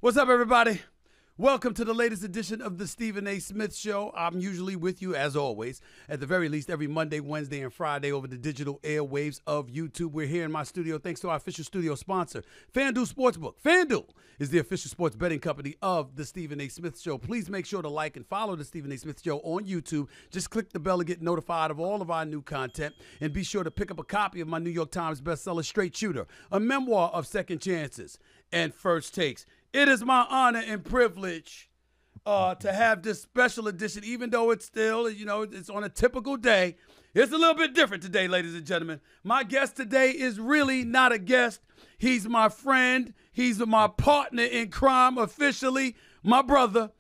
What's up, everybody? Welcome to the latest edition of the Stephen A. Smith Show. I'm usually with you, as always, at the very least, every Monday, Wednesday, and Friday over the digital airwaves of YouTube. We're here in my studio thanks to our official studio sponsor, FanDuel Sportsbook. FanDuel is the official sports betting company of the Stephen A. Smith Show. Please make sure to like and follow the Stephen A. Smith Show on YouTube. Just click the bell to get notified of all of our new content. And be sure to pick up a copy of my New York Times bestseller, Straight Shooter, a memoir of second chances and first takes. It is my honor and privilege to have this special edition, even though it's still, it's on a typical day. It's a little bit different today, ladies and gentlemen. My guest today is really not a guest. He's my friend. He's my partner in crime officially, my brother,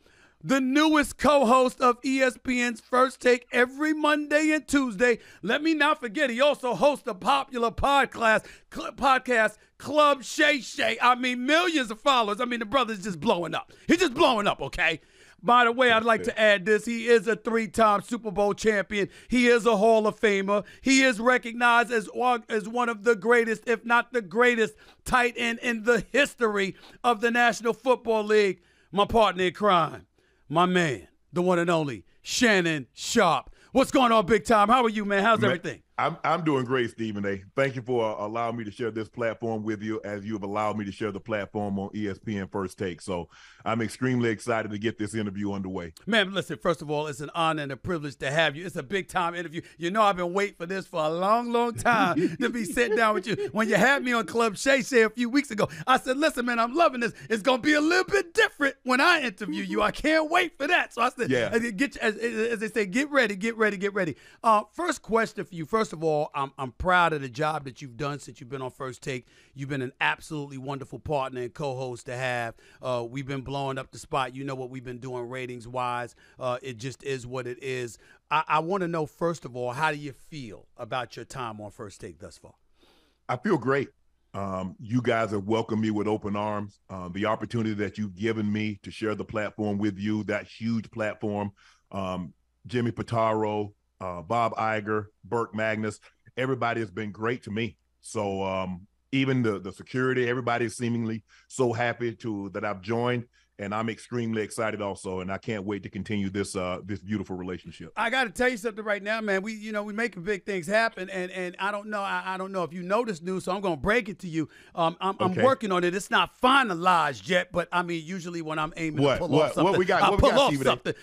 the newest co-host of ESPN's First Take every Monday and Tuesday. Let me not forget, he also hosts a popular podcast, Club Shay Shay. I mean, millions of followers. I mean, the brother's just blowing up. He's just blowing up, okay? By the way, I'd like to add this. He is a three-time Super Bowl champion. He is a Hall of Famer. He is recognized as one of the greatest, if not the greatest, tight end in the history of the National Football League. My partner in crime, my man, the one and only, Shannon Sharpe. What's going on, big time? How are you, man? How's everything? I'm doing great, Stephen A. Thank you for allowing me to share this platform with you, as you have allowed me to share the platform on ESPN First Take. So I'm extremely excited to get this interview underway. Man, listen, first of all, it's an honor and a privilege to have you. It's a big-time interview. You know I've been waiting for this for a long, long time to be sitting down with you. When you had me on Club Shay Shay a few weeks ago, I said, listen, man, I'm loving this. It's going to be a little bit different when I interview you. I can't wait for that. So I said, yeah. As they say, get ready, get ready, get ready. First question for you. First of all, I'm proud of the job that you've done since you've been on First Take. You've been an absolutely wonderful partner and co-host to have. We've been blowing up the spot. You know what we've been doing ratings-wise. It just is what it is. I want to know, first of all, how do you feel about your time on First Take thus far? I feel great. You guys have welcomed me with open arms. The opportunity that you've given me to share the platform with you, that huge platform, Jimmy Pitaro, Bob Iger, Burke Magnus, everybody has been great to me. So even the security, everybody is seemingly so happy that I've joined, and I'm extremely excited also, and I can't wait to continue this this beautiful relationship. I got to tell you something right now, man. We making big things happen, and I don't know. I don't know if you know this news, so I'm gonna break it to you. I'm working on it. It's not finalized yet, but I mean, usually when I'm aiming to pull off something, what we got? I pull off something.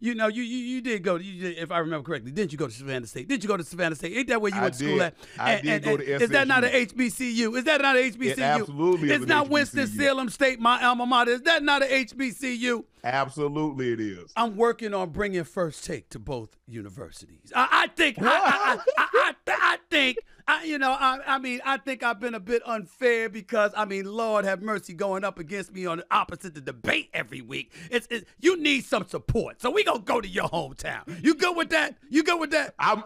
You did go. If I remember correctly, didn't you go to Savannah State? Did you go to Savannah State? Ain't that where you went to school at? I did go to SSU. Is that not an HBCU? Is that not an HBCU? It absolutely is. It's not Winston-Salem State, my alma mater. Is that not an HBCU? Absolutely, it is. I'm working on bringing First Take to both universities. I think I've been a bit unfair because, Lord have mercy, going up against me on the opposite the debate every week. You need some support, so we gonna go to your hometown. You good with that? You good with that? I'm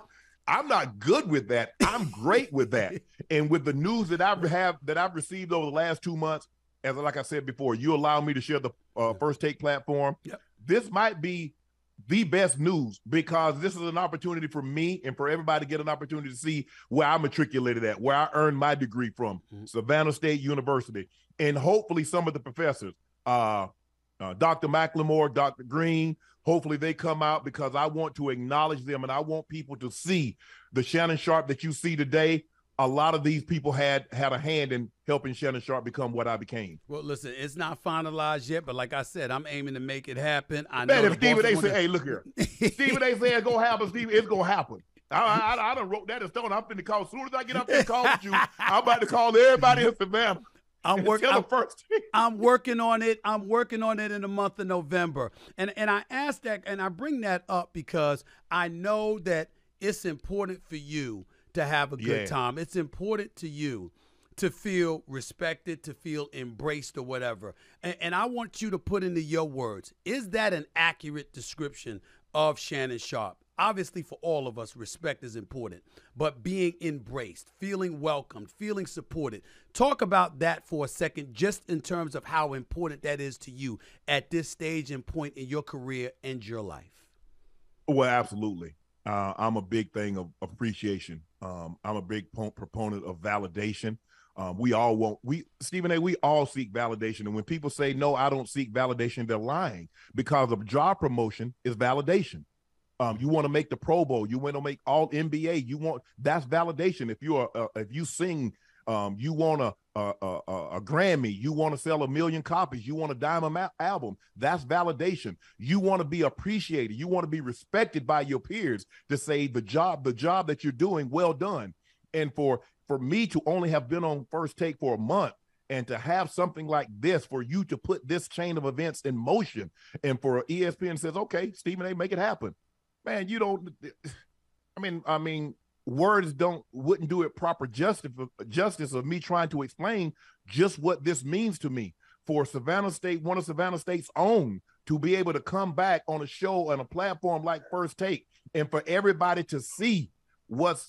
not good with that. I'm great with that. And with the news that I've received over the last 2 months, like I said before, you allow me to share the First Take platform. Yep. This might be the best news because this is an opportunity for me and for everybody to get an opportunity to see where I matriculated at, where I earned my degree from, Savannah State University. And hopefully some of the professors, Dr. McLemore, Dr. Green, hopefully they come out because I want to acknowledge them and I want people to see the Shannon Sharpe that you see today. A lot of these people had a hand in helping Shannon Sharpe become what I became. Well, listen, it's not finalized yet, but like I said, I'm aiming to make it happen. Man, if Stephen A. say, hey, look here. Stephen A. say it's going to happen, Stephen, it's going to happen. I done wrote that in stone. I'm finna call. As soon as I get up there and call with you, I'm about to call everybody in Savannah. I'm working on it. I'm working on it in the month of November. And I ask that, and I bring that up because I know that it's important for you to have a good time. It's important to you to feel respected, to feel embraced or whatever. And I want you to put into your words, is that an accurate description of Shannon Sharpe? Obviously, for all of us, respect is important, but being embraced, feeling welcomed, feeling supported. Talk about that for a second, just in terms of how important that is to you at this stage and point in your career and your life. Well, absolutely. I'm a big thing of appreciation. I'm a big proponent of validation. Stephen A., we all seek validation. And when people say, no, I don't seek validation, they're lying, because of job promotion is validation. You want to make the Pro Bowl, you want to make all NBA, that's validation. If you sing, you want a Grammy, you want to sell 1 million copies, you want a diamond album, that's validation. You want to be appreciated, you want to be respected by your peers to say the job that you're doing, well done. And for me to only have been on First Take for a month and to have something like this, for you to put this chain of events in motion, and for ESPN says, okay, Stephen A., make it happen. Man, you don't, I mean, words wouldn't do it proper justice of me trying to explain just what this means to me. For Savannah State, one of Savannah State's own, to be able to come back on a show on a platform like First Take, and for everybody to see what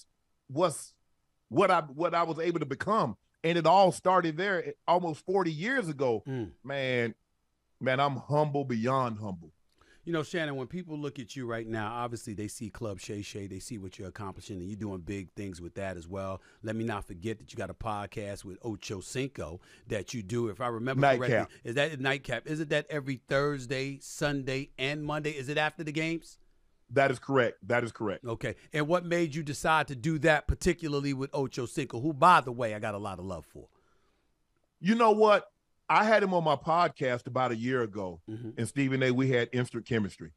I was able to become. And it all started there almost 40 years ago. Man, I'm humble beyond humble. You know, Shannon, when people look at you right now, obviously they see Club Shay Shay, they see what you're accomplishing, and you're doing big things with that as well. Let me not forget that you got a podcast with Ocho Cinco that you do, if I remember correctly. Is that Nightcap? Is it that every Thursday, Sunday, and Monday? Is it after the games? That is correct. Okay. And what made you decide to do that, particularly with Ocho Cinco, who, by the way, I got a lot of love for? You know what? I had him on my podcast about a year ago, and Stephen A., we had instant chemistry.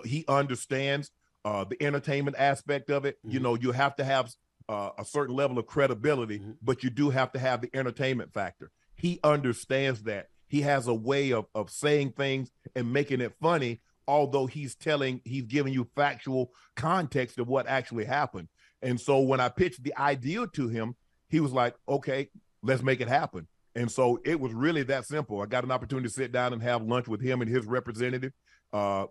He understands the entertainment aspect of it. You know, you have to have a certain level of credibility, but you do have to have the entertainment factor. He understands that. He has a way of saying things and making it funny, although he's giving you factual context of what actually happened. And so when I pitched the idea to him, he was like, okay, let's make it happen. And so it was really that simple. I got an opportunity to sit down and have lunch with him and his representative, myself,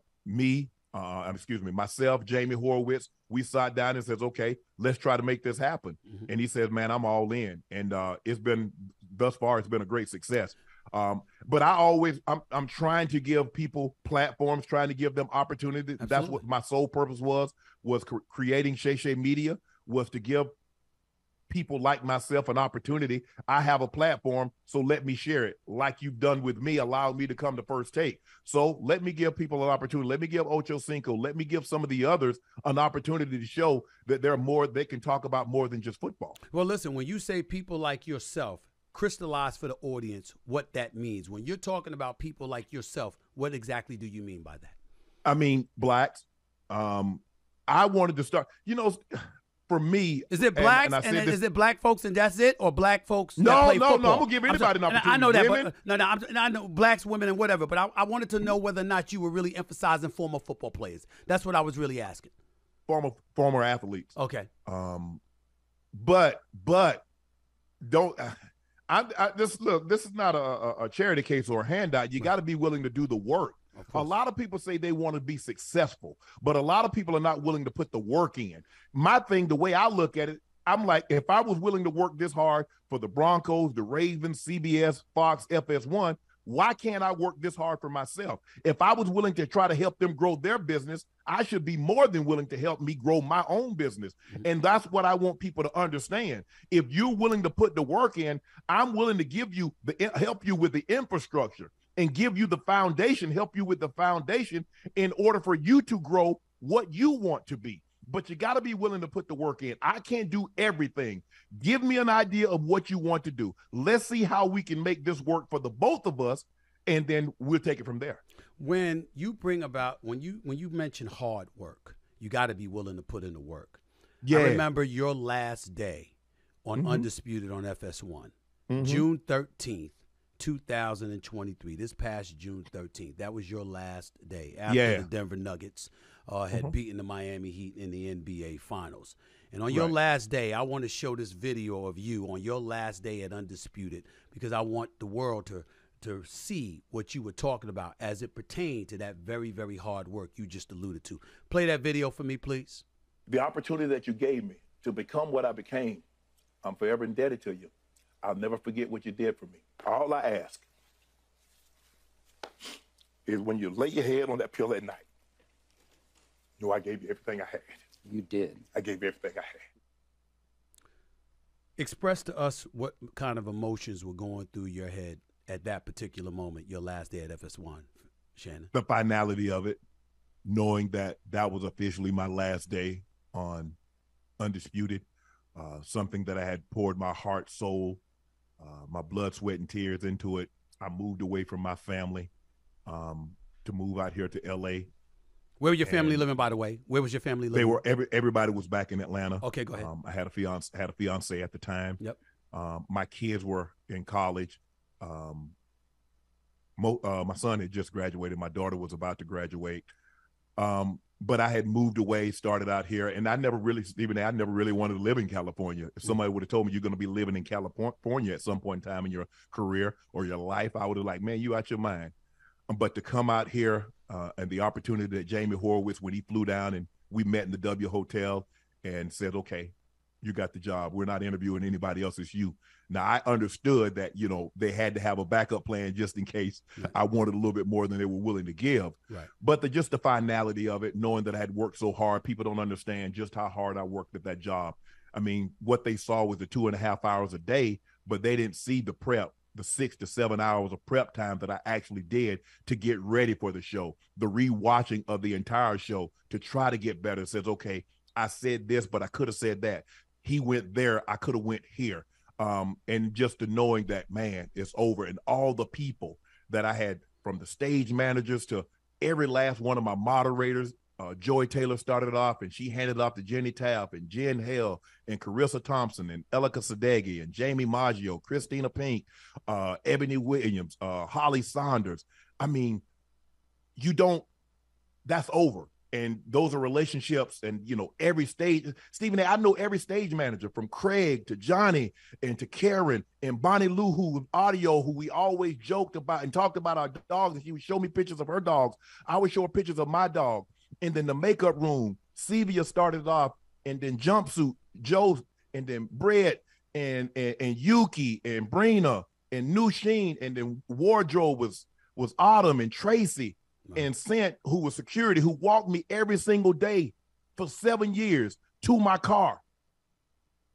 Jamie Horowitz. We sat down and says, okay, let's try to make this happen. And he says, man, I'm all in. And thus far, it's been a great success. But I'm trying to give people platforms, trying to give them opportunity. Absolutely. That's what my sole purpose was creating Shay Shay Media, was to give people like myself an opportunity. I have a platform, so let me share it, like you've done with me, allow me to come to First Take. So let me give people an opportunity. Let me give Ocho Cinco, let me give some of the others an opportunity to show that they can talk about more than just football. Well, listen, when you say people like yourself, crystallize for the audience what that means. When you're talking about people like yourself, what exactly do you mean by that? I mean, blacks. I wanted to start, for me, is it blacks and is it black folks and that's it, or black folks? No, I'm gonna give anybody an opportunity. I know that, but I know blacks, women, and whatever. But I wanted to know whether or not you were really emphasizing former football players. That's what I was really asking. Former athletes. Okay. But don't. This is not a charity case or a handout. You got to be willing to do the work. A lot of people say they want to be successful, but a lot of people are not willing to put the work in. My thing, the way I look at it, I'm like, if I was willing to work this hard for the Broncos, the Ravens, CBS, Fox, FS1, why can't I work this hard for myself? If I was willing to try to help them grow their business, I should be more than willing to help me grow my own business. And that's what I want people to understand. If you're willing to put the work in, I'm willing to help you with the infrastructure and give you the foundation, help you with the foundation in order for you to grow what you want to be. But you got to be willing to put the work in. I can't do everything. Give me an idea of what you want to do. Let's see how we can make this work for the both of us, and then we'll take it from there. When you mention hard work, you got to be willing to put in the work. Yeah. I remember your last day on Undisputed on FS1, June 13th. 2023, this past June 13th. That was your last day after the Denver Nuggets had beaten the Miami Heat in the NBA Finals. And on your last day, I want to show this video of you on your last day at Undisputed, because I want the world to see what you were talking about as it pertained to that very, very hard work you just alluded to. Play that video for me, please. The opportunity that you gave me to become what I became, I'm forever indebted to you. I'll never forget what you did for me. All I ask is when you lay your head on that pillow at night, I gave you everything I had. You did. I gave you everything I had. Express to us what kind of emotions were going through your head at that particular moment, your last day at FS1, Shannon. The finality of it, knowing that that was officially my last day on Undisputed, something that I had poured my heart, soul, my blood, sweat, and tears into it. I moved away from my family to move out here to L.A. Where were your family living, by the way? Where was your family living? They were everybody was back in Atlanta. Okay, go ahead. I had a fiance at the time. Yep. My kids were in college. My son had just graduated. My daughter was about to graduate. But I had moved away, started out here, and I never really wanted to live in California. If somebody would have told me you're going to be living in California at some point in time in your career or your life, I would have like, man, you out your mind. But to come out here and the opportunity that Jamie Horowitz, when he flew down and we met in the W Hotel and said, okay, you got the job. We're not interviewing anybody else. It's you. Now, I understood that, they had to have a backup plan just in case I wanted a little bit more than they were willing to give. Right. But just the finality of it, knowing that I had worked so hard, people don't understand just how hard I worked at that job. I mean, what they saw was the 2.5 hours a day, but they didn't see the prep, the 6 to 7 hours of prep time that I actually did to get ready for the show, the rewatching of the entire show to try to get better. It says, okay, I said this, but I could have said that. He went there, I could have went here. And just the knowing that, man, it's over. And all the people that I had, from the stage managers to every last one of my moderators, Joy Taylor started off and she handed off to Jenny Taft and Jen Hale and Carissa Thompson and Elika Sadeghi and Jamie Maggio, Christina Pink, Ebony Williams, Holly Saunders. I mean, that's over. And those are relationships and, every stage. Stephen A., I know every stage manager from Craig to Johnny and to Karen and Bonnie Lou, who was audio, who we always joked about and talked about our dogs. And she would show me pictures of her dogs. I would show her pictures of my dog. And then the makeup room, Sevia started off, and then Jumpsuit, Joe, and then Brett and Yuki and Brina and Nusheen, and then wardrobe was Autumn and Tracy. And Sent, who was security, who walked me every single day for 7 years to my car.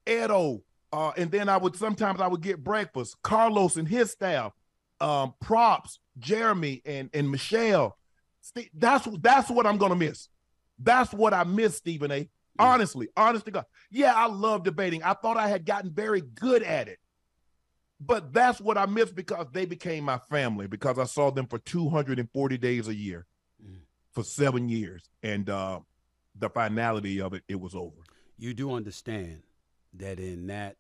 Edo, and then sometimes I would get breakfast. Carlos and his staff, props, Jeremy and Michelle. That's what I'm gonna miss. That's what I miss, Stephen A. Honestly, honest to God. Yeah, I love debating. I thought I had gotten very good at it. But that's what I missed because they became my family, because I saw them for 240 days a year for 7 years. And the finality of it, it was over. You do understand that in that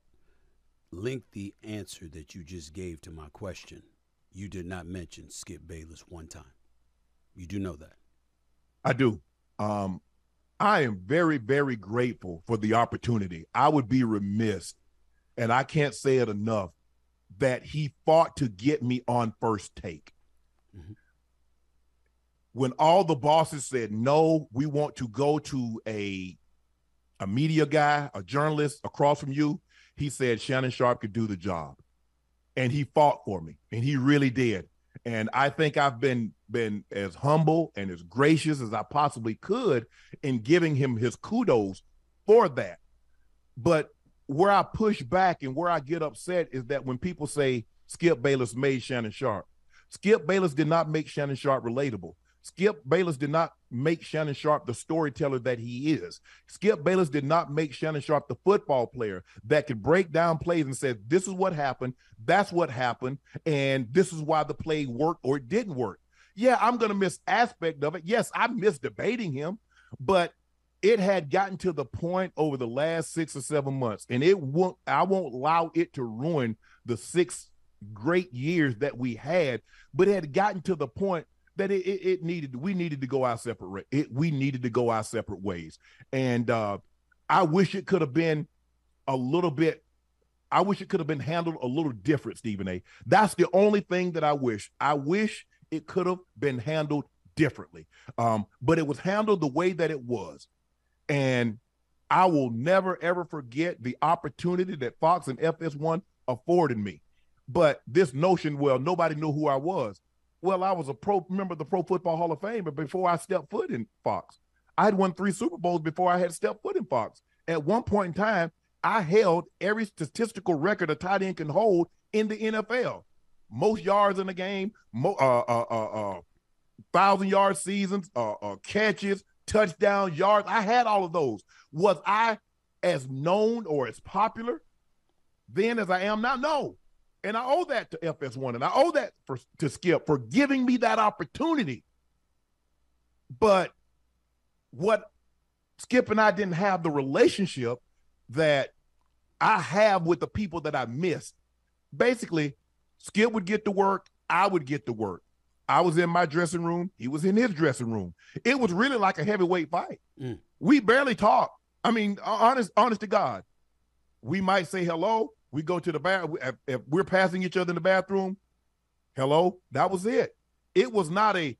lengthy answer that you just gave to my question, you did not mention Skip Bayless one time. You do know that. I do. I am very, very grateful for the opportunity. I would be remiss, and I can't say it enough, that he fought to get me on First Take. Mm-hmm. When all the bosses said, no, we want to go to a media guy, a journalist across from you, he said Shannon Sharpe could do the job. And he fought for me, and he really did. And I think I've been as humble and as gracious as I possibly could in giving him his kudos for that. But where I push back and where I get upset is that when people say Skip Bayless made Shannon Sharpe, Skip Bayless did not make Shannon Sharpe relatable. Skip Bayless did not make Shannon Sharpe the storyteller that he is. Skip Bayless did not make Shannon Sharpe the football player that could break down plays and say, this is what happened, that's what happened, and this is why the play worked or it didn't work. Yeah, I'm going to miss aspect of it. Yes, I miss debating him, but it had gotten to the point over the last 6 or 7 months, and I won't allow it to ruin the 6 great years that we had, but it had gotten to the point that we needed to go our separate ways. And I wish it could have been handled a little different, Stephen A. That's the only thing that I wish. I wish it could have been handled differently. But it was handled the way that it was. And I will never, ever forget the opportunity that Fox and FS1 afforded me. But this notion, well, nobody knew who I was. Well, I was a member of the Pro Football Hall of Fame, but before I stepped foot in Fox, I had won 3 Super Bowls before I had stepped foot in Fox. At one point in time, I held every statistical record a tight end can hold in the NFL. Most yards in the game, 1,000-yard seasons, catches, touchdowns, yards. I had all of those. Was I as known or as popular then as I am now? No. And I owe that to FS1, and I owe that to Skip for giving me that opportunity. But what Skip and I didn't have the relationship that I have with the people that I missed. Basically, Skip would get to work, I would get to work. I was in my dressing room, he was in his dressing room. It was really like a heavyweight fight. We barely talked. I mean, honest to God. We might say hello. We go to the bathroom. If we're passing each other in the bathroom, hello, that was it. It was not a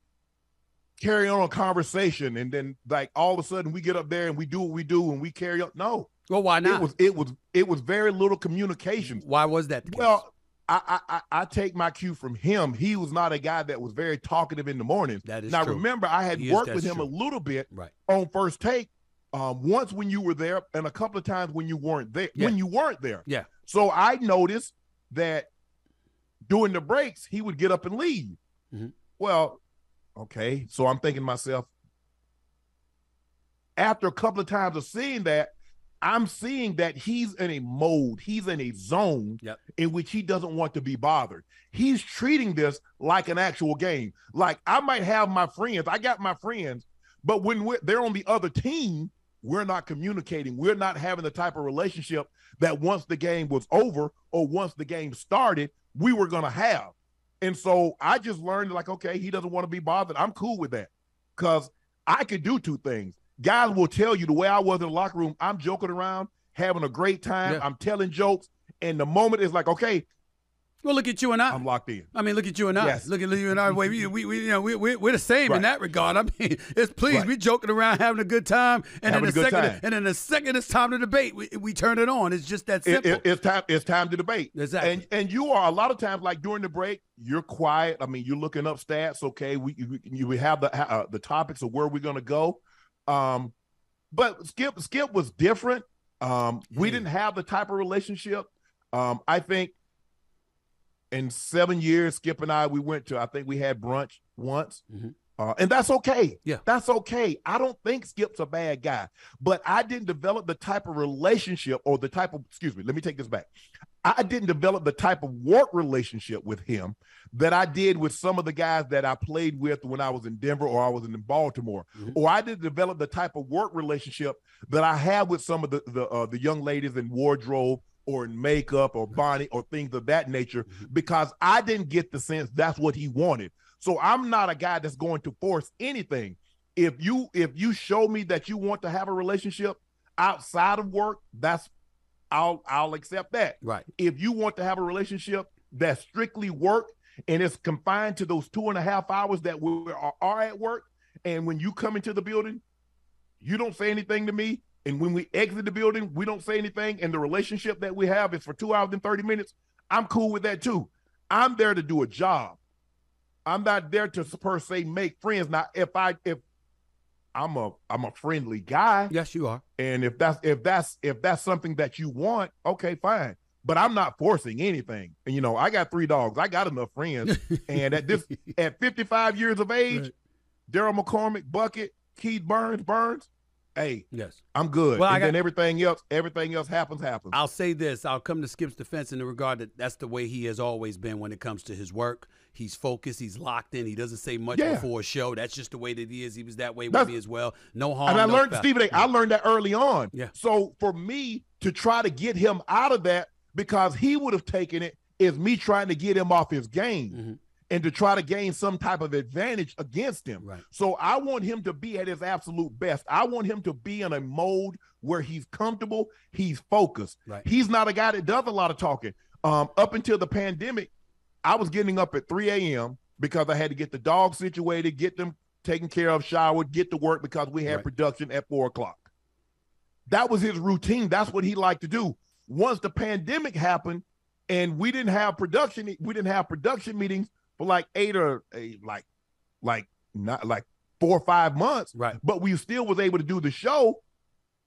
carry on a conversation and then like all of a sudden we get up there and we do what we do and we carry on. No. Well, why not? It was very little communication. Why was that the case? Well, I take my cue from him. He was not a guy that was very talkative in the mornings. That is now, true. Remember, I had worked with him a little bit on First Take. Once when you were there and a couple of times when you weren't there. Yeah. When you weren't there. Yeah. So I noticed that during the breaks, he would get up and leave. Well, okay. So I'm thinking to myself, after a couple of times of seeing that, I'm seeing that he's in a mode, he's in a zone in which he doesn't want to be bothered. He's treating this like an actual game. Like I might have my friends, I got my friends, but when they're on the other team, we're not communicating. We're not having the type of relationship that once the game was over or once the game started, we were going to have. And so I just learned like, okay, he doesn't want to be bothered. I'm cool with that because I could do two things. Guys will tell you the way I was in the locker room, I'm joking around, having a great time. I'm telling jokes. And the moment is like, okay, well, look at you and I. I'm locked in. I mean, look at you and I. Yes. Look at you and I. We're the same in that regard. I mean, we're joking around, having a good time, and then the second it's time to debate, we turn it on. It's just that simple. It's time to debate. Exactly. And you are a lot of times like during the break, you're quiet. I mean, you're looking up stats. Okay, we have the topics of where we're going to go. But Skip was different. We didn't have the type of relationship. I think. In 7 years, Skip and I think we had brunch once. And that's okay. Yeah. That's okay. I don't think Skip's a bad guy, but I didn't develop the type of relationship or the type of, let me take this back. I didn't develop the type of work relationship with him that I did with some of the guys that I played with when I was in Denver or I was in Baltimore, or I didn't develop the type of work relationship that I had with some of the young ladies in wardrobe or in makeup or Bonnie or things of that nature, because I didn't get the sense that's what he wanted. So I'm not a guy that's going to force anything. If you show me that you want to have a relationship outside of work, I'll accept that. Right. If you want to have a relationship that's strictly work and it's confined to those 2.5 hours that we are at work, and when you come into the building, you don't say anything to me, and when we exit the building, we don't say anything, and the relationship that we have is for 2 hours and 30 minutes, I'm cool with that too. I'm there to do a job. I'm not there to per se make friends. Now, if I'm a friendly guy. Yes, you are. And if that's something that you want, okay, fine. But I'm not forcing anything. And I got 3 dogs. I got enough friends. And at 55 years of age, right. Daryl McCormick, Bucket, Keith Burns. Hey, yes, I'm good. Well, and then everything else happens. I'll say this. I'll come to Skip's defense in the regard that that's the way he has always been when it comes to his work. He's focused. He's locked in. He doesn't say much before a show. That's just the way that he is. He was that way with me as well. No harm. And I learned, Stephen A., I learned that early on. Yeah. So for me to try to get him out of that, because he would have taken it as me trying to get him off his game. And to try to gain some type of advantage against him. Right. So I want him to be at his absolute best. I want him to be in a mode where he's comfortable, he's focused. Right. He's not a guy that does a lot of talking. Up until the pandemic, I was getting up at 3 a.m. because I had to get the dogs situated, get them taken care of, showered, get to work because we had production at 4 o'clock. That was his routine. That's what he liked to do. Once the pandemic happened and we didn't have production meetings for like 4 or 5 months, right? But we still was able to do the show.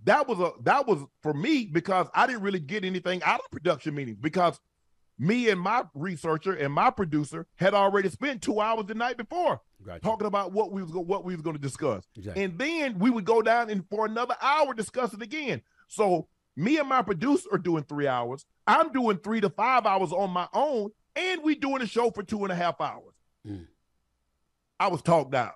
that was for me, because I didn't really get anything out of production meetings, because me and my researcher and my producer had already spent 2 hours the night before talking about what we was going to discuss. Exactly. And then we would go down and for another hour discuss it again. So me and my producer are doing 3 hours. I'm doing 3 to 5 hours on my own, and we doing a show for 2.5 hours. I was talked out.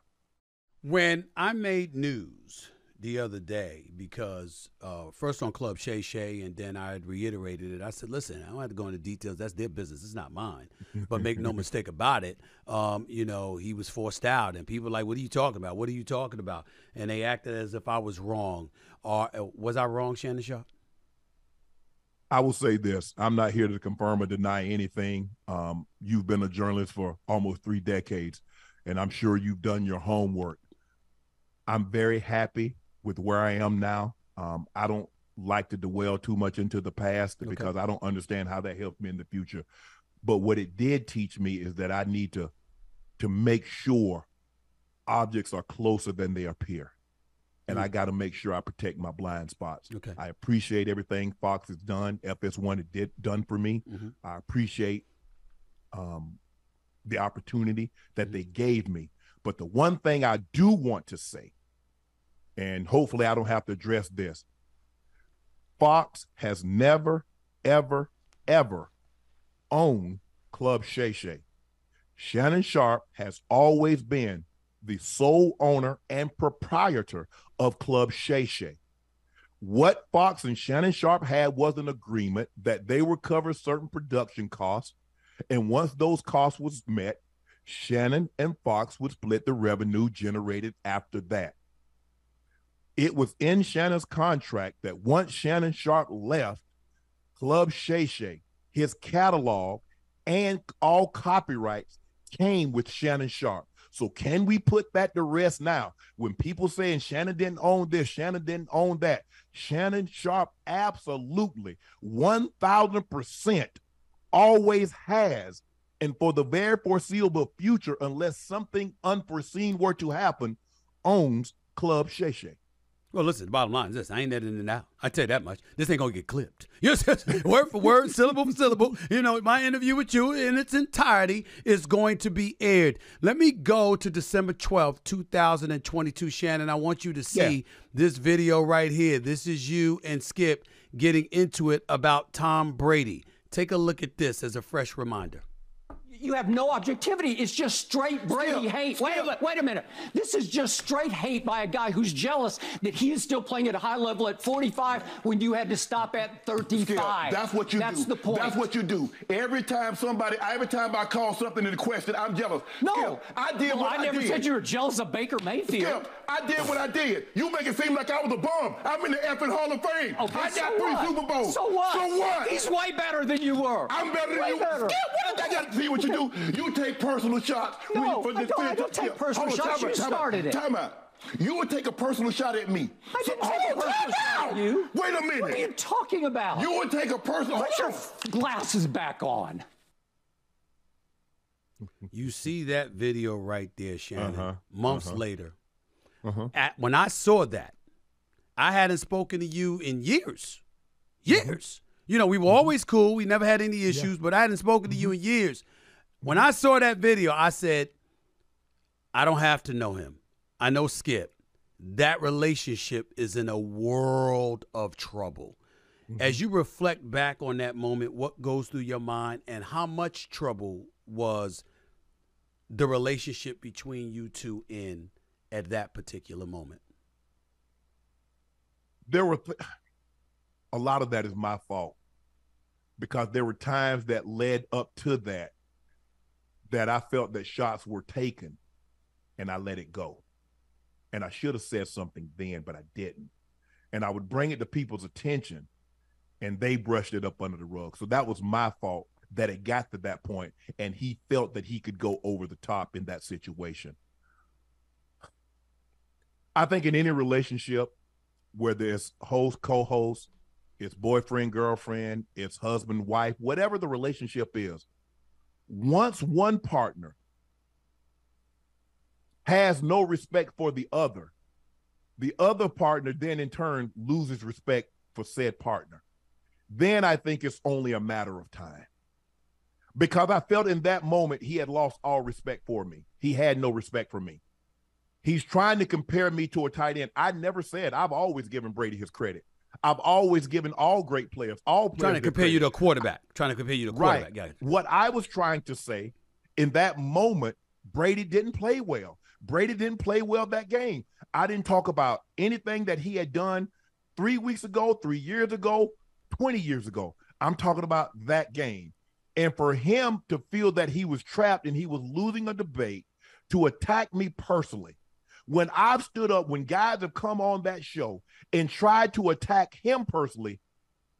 When I made news the other day, because first on Club Shay Shay, and then I had reiterated it. I said, listen, I don't have to go into details. That's their business. It's not mine. But make no mistake about it, he was forced out. And people were like, what are you talking about? What are you talking about? And they acted as if I was wrong. Was I wrong, Shannon Sharpe? I will say this. I'm not here to confirm or deny anything. You've been a journalist for almost 3 decades, and I'm sure you've done your homework. I'm very happy with where I am now. I don't like to dwell too much into the past because I don't understand how that helps me in the future. But what it did teach me is that I need to make sure objects are closer than they appear. And I got to make sure I protect my blind spots. Okay. I appreciate everything Fox has done, FS1 done for me. I appreciate the opportunity that they gave me. But the one thing I do want to say, and hopefully I don't have to address this, Fox has never, ever, ever owned Club Shay Shay. Shannon Sharpe has always been the sole owner and proprietor of Club Shay Shay. What Fox and Shannon Sharpe had was an agreement that they would cover certain production costs, and once those costs was met, Shannon and Fox would split the revenue generated after that. It was in Shannon's contract that once Shannon Sharpe left, Club Shay Shay, his catalog and all copyrights came with Shannon Sharpe. So can we put that to rest now? When people saying Shannon didn't own this, Shannon didn't own that, Shannon Sharpe absolutely 1,000% always has, and for the very foreseeable future, unless something unforeseen were to happen, owns Club Shay Shay. Well, listen, the bottom line is this. I ain't editing it out. I tell you that much. This ain't going to get clipped. Yes, word for word, syllable for syllable. My interview with you in its entirety is going to be aired. Let me go to December 12th, 2022. Shannon, I want you to see this video right here. This is you and Skip getting into it about Tom Brady. Take a look at this as a fresh reminder. You have no objectivity. It's just straight Brady hate. Wait a minute. This is just straight hate by a guy who's jealous that he is still playing at a high level at 45 when you had to stop at 35. That's what you do. That's the point. That's what you do. Every time I call something into question, I'm jealous. No. Skip, I did what I did. I never said you were jealous of Baker Mayfield. Skip, I did what I did. You make it seem like I was a bum. I'm in the effing Hall of Fame. Okay, I got 3 Super Bowls. So what? So what? He's way better than you were. I'm better than you. Better. Skip, I got to see what you do. You take personal shots. No, I don't take personal shots. You started it. Time out. You would take a personal shot at me. I didn't take a personal shot at you. Wait a minute. What are you talking about? You would take a personal shot. Put your glasses back on. You see that video right there, Shannon, months later. When I saw that, I hadn't spoken to you in years. Years. We were always cool. We never had any issues, but I hadn't spoken to you in years. When I saw that video, I said, I don't have to know him. I know Skip. That relationship is in a world of trouble. As you reflect back on that moment, what goes through your mind, and how much trouble was the relationship between you two in at that particular moment? There were a lot of that is my fault, because there were times that led up to that I felt that shots were taken and I let it go. And I should have said something then, but I didn't. And I would bring it to people's attention and they brushed it up under the rug. So that was my fault that it got to that point, and he felt that he could go over the top in that situation. I think in any relationship where there's host, co-host, it's boyfriend, girlfriend, it's husband, wife, whatever the relationship is, once one partner has no respect for the other, the other partner then in turn loses respect for said partner. Then I think it's only a matter of time. Because I felt in that moment he had lost all respect for me. He had no respect for me. He's trying to compare me to a tight end. I never said. I've always given Brady his credit. I've always given all great players, all players. Trying to compare you to a quarterback. Right. Got it. What I was trying to say in that moment, Brady didn't play well. Brady didn't play well that game. I didn't talk about anything that he had done 3 weeks ago, 3 years ago, 20 years ago. I'm talking about that game. And for him to feel that he was trapped and he was losing a debate, to attack me personally, when I've stood up, when guys have come on that show and tried to attack him personally,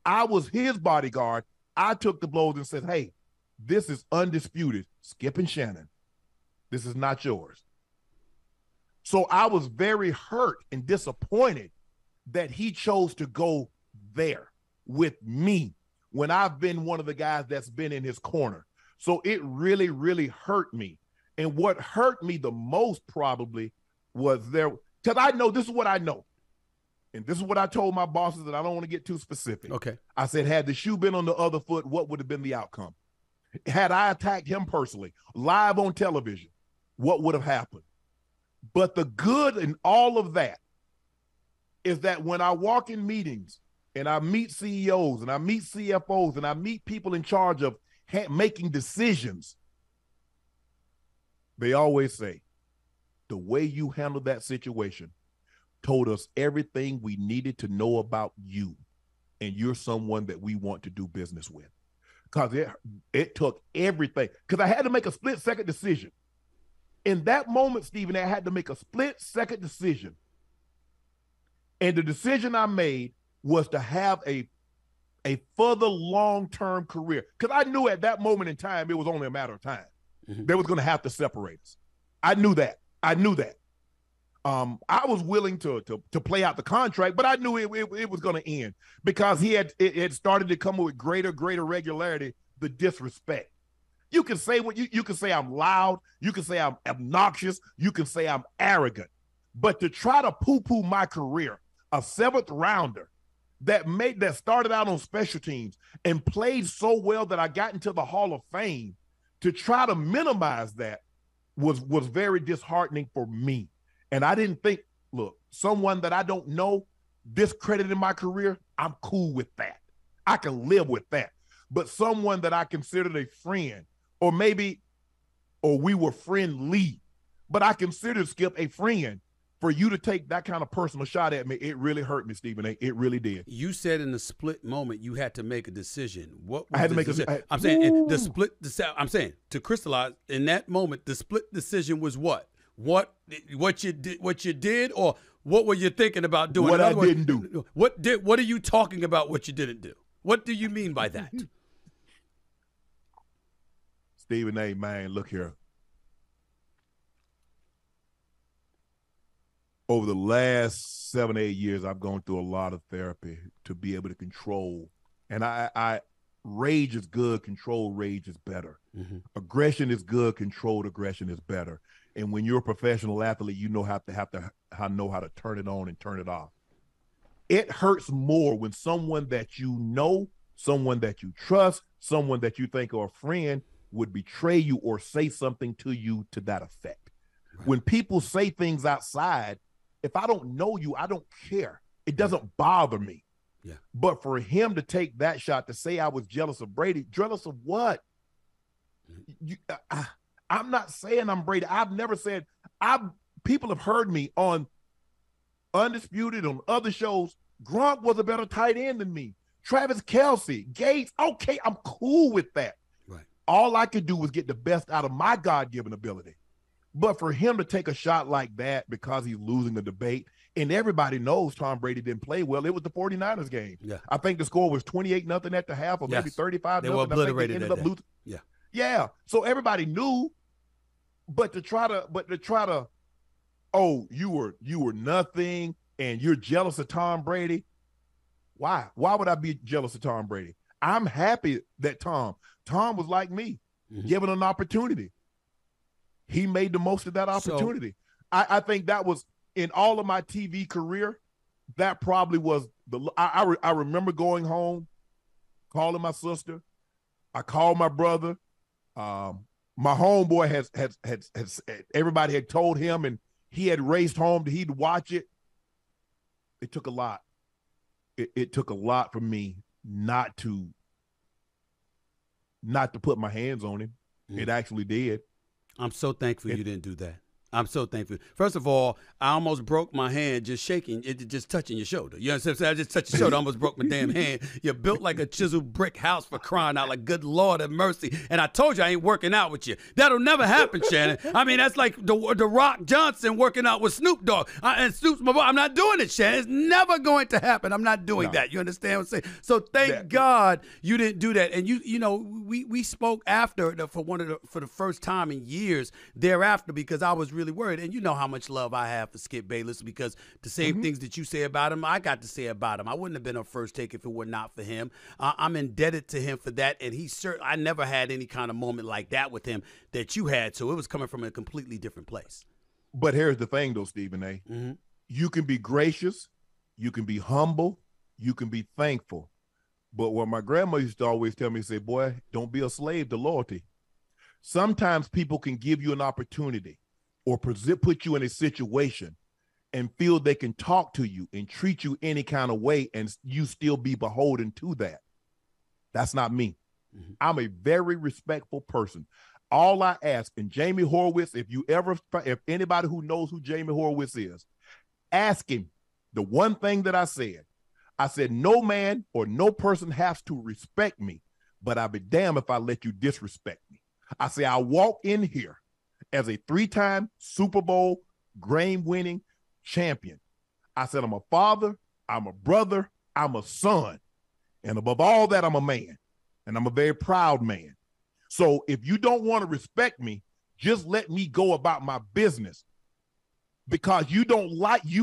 I was his bodyguard. I took the blows and said, hey, this is undisputed. Skip and Shannon, this is not yours. So I was very hurt and disappointed that he chose to go there with me when I've been one of the guys that's been in his corner. So it really, really hurt me. And what hurt me the most probably was there, because I know, this is what I know. And this is what I told my bosses, and I don't want to get too specific. Okay. I said, had the shoe been on the other foot, what would have been the outcome? Had I attacked him personally, live on television, what would have happened? But the good in all of that is that when I walk in meetings and I meet CEOs and I meet CFOs and I meet people in charge of making decisions, they always say, the way you handled that situation told us everything we needed to know about you, and you're someone that we want to do business with. Because it took everything. Because I had to make a split-second decision. In that moment, Stephen, I had to make a split-second decision. And the decision I made was to have a further long-term career. Because I knew at that moment in time, it was only a matter of time. They was going to have to separate us. I knew that. I was willing to play out the contract, but I knew it was going to end because it had started to come with greater regularity, the disrespect. You can say what you can say I'm loud, you can say I'm obnoxious, you can say I'm arrogant, but to try to poo-poo my career, a 7th rounder that started out on special teams and played so well that I got into the Hall of Fame, to try to minimize that was very disheartening for me. And I didn't think, look, someone that I don't know discrediting my career, I'm cool with that. I can live with that. But someone that I considered a friend, or we were friendly, but I considered Skip a friend, for you to take that kind of personal shot at me, it really hurt me, Stephen A. It really did. You said in the split moment you had to make a decision. What was I had to make decision? a I'm saying I'm saying to crystallize in that moment, the split decision was what? What you did, or what were you thinking about doing? What I didn't do. What are you talking about? What you didn't do? What do you mean by that? Stephen A. Man, look here. Over the last 7, 8 years, I've gone through a lot of therapy to be able to control. And I rage is good, controlled rage is better. Aggression is good, controlled aggression is better. And when you're a professional athlete, you know how to turn it on and turn it off. It hurts more when someone that you know, someone that you trust, someone that you think are a friend would betray you or say something to you to that effect. Right. When people say things outside, if I don't know you, I don't care. It doesn't bother me. Yeah. But for him to take that shot, to say I was jealous of Brady, jealous of what? I'm not saying I'm Brady. I've never said, people have heard me on Undisputed, on other shows. Gronk was a better tight end than me. Travis Kelce, Gates. Okay, I'm cool with that. Right. All I could do was get the best out of my God-given ability. But for him to take a shot like that because he's losing the debate, and everybody knows Tom Brady didn't play well. It was the 49ers game. Yeah. I think the score was 28-0 at the half, or maybe 35-0. They were obliterated. I think they ended up losing. Yeah. So everybody knew, but to try to, oh, you were nothing and you're jealous of Tom Brady. Why? Why would I be jealous of Tom Brady? I'm happy that Tom was like me, given an opportunity. He made the most of that opportunity. I think that was in all of my TV career, that probably was I remember going home, calling my sister. I called my brother. My homeboy has everybody had told him, and he had raced home that he'd watch it. It took a lot. It took a lot for me not to put my hands on him. It actually did. I'm so thankful you didn't do that. I'm so thankful. First of all, I almost broke my hand just shaking, just touching your shoulder. You know what I'm saying? I just touched your shoulder, almost broke my damn hand. You're built like a chiseled brick house, for crying out, like good Lord have mercy. And I told you I ain't working out with you. That'll never happen, Shannon. I mean, that's like the Rock Johnson working out with Snoop Dogg. And Snoop's my boy. I'm not doing it, Shannon. It's never going to happen. I'm not doing that. You understand what I'm saying? So thank God you didn't do that. And you know, we spoke after for the first time in years thereafter, because I was really worried. And you know how much love I have for Skip Bayless, because the same things that you say about him, I got to say about him. I wouldn't have been a First Take if it were not for him. I'm indebted to him for that. And I never had any kind of moment like that with him that you had. So it was coming from a completely different place. But here's the thing, though, Stephen A. You can be gracious, you can be humble, you can be thankful. But what my grandma used to always tell me, say, boy, don't be a slave to loyalty. Sometimes people can give you an opportunity or put you in a situation and feel they can talk to you and treat you any kind of way, and you still be beholden to that. That's not me. I'm a very respectful person. All I ask, and Jamie Horowitz, if anybody who knows who Jamie Horowitz is, ask him the one thing that I said, no man or no person has to respect me, but I'll be damned if I let you disrespect me. I say, I walk in here as a 3-time Super Bowl game-winning champion. I said, I'm a father, I'm a brother, I'm a son. And above all that, I'm a man. And I'm a very proud man. So if you don't want to respect me, just let me go about my business, because you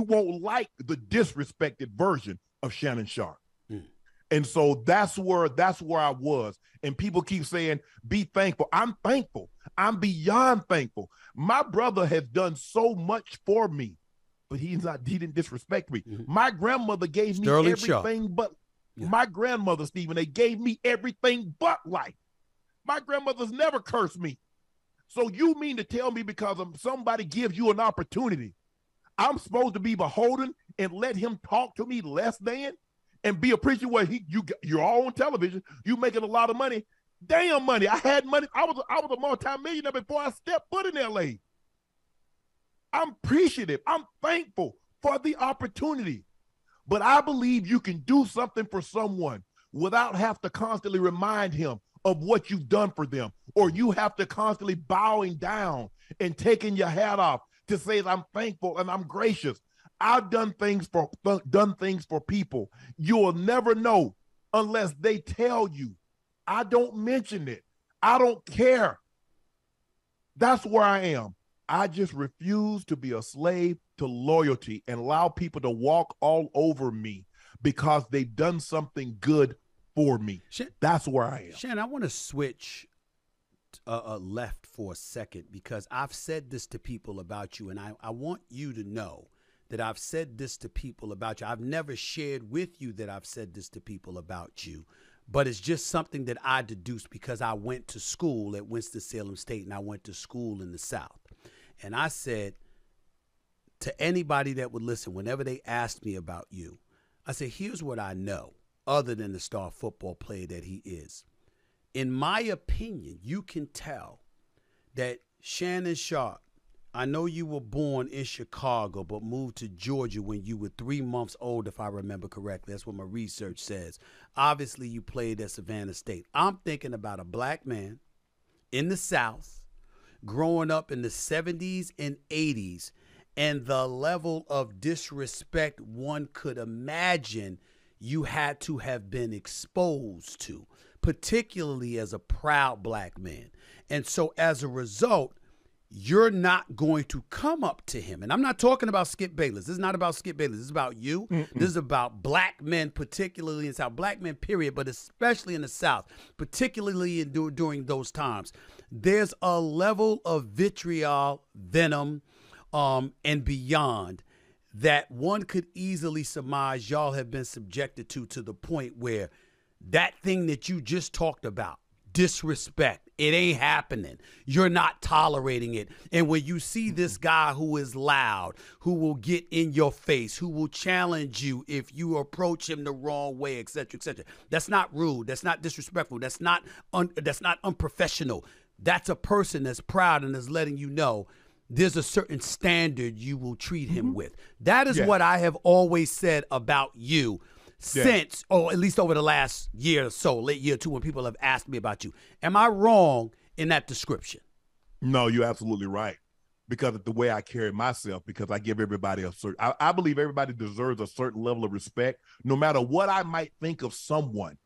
won't like the disrespected version of Shannon Sharpe. And so that's where I was. And people keep saying, be thankful. I'm thankful. I'm beyond thankful. My brother has done so much for me, but he didn't disrespect me. My grandmother gave me everything but my grandmother, Stephen, they gave me everything but life. My grandmother's never cursed me. So you mean to tell me because somebody gives you an opportunity, I'm supposed to be beholden and let him talk to me less than? And be appreciative where you're all on television, you making a lot of money. Damn money. I had money. I was a multi-millionaire before I stepped foot in LA. I'm appreciative. I'm thankful for the opportunity. But I believe you can do something for someone without have to constantly remind him of what you've done for them, or you have to constantly bowing down and taking your hat off to say that I'm thankful and I'm gracious. I've done things for people. You will never know unless they tell you. I don't mention it. I don't care. That's where I am. I just refuse to be a slave to loyalty and allow people to walk all over me because they've done something good for me. That's where I am. Shannon, I want to switch left for a second, because I've said this to people about you, and I want you to know that I've said this to people about you. I've never shared with you that I've said this to people about you, but it's just something that I deduced because I went to school at Winston-Salem State and I went to school in the South. And I said to anybody that would listen, whenever they asked me about you, I said, here's what I know other than the star football player that he is. In my opinion, you can tell that Shannon Sharpe, I know you were born in Chicago, but moved to Georgia when you were 3 months old, if I remember correctly. That's what my research says. Obviously, you played at Savannah State. I'm thinking about a black man in the South growing up in the 70s and 80s, and the level of disrespect one could imagine you had to have been exposed to, particularly as a proud black man. And so as a result, you're not going to come up to him. And I'm not talking about Skip Bayless. This is not about Skip Bayless. This is about you. This is about black men, particularly in the South. Black men, period, but especially in the South, particularly during those times. There's a level of vitriol, venom, and beyond that one could easily surmise y'all have been subjected to the point where that thing that you just talked about, disrespect, it ain't happening. You're not tolerating it. And when you see this guy who is loud, who will get in your face, who will challenge you if you approach him the wrong way, et cetera, that's not rude. That's not disrespectful. That's not unprofessional. That's a person that's proud and is letting you know there's a certain standard you will treat him with. That is what I have always said about you since, or at least over the last year or so, late year or two, when people have asked me about you. Am I wrong in that description? No, you're absolutely right. Because of the way I carry myself, because I give everybody a certain, I believe everybody deserves a certain level of respect. No matter what I might think of someone,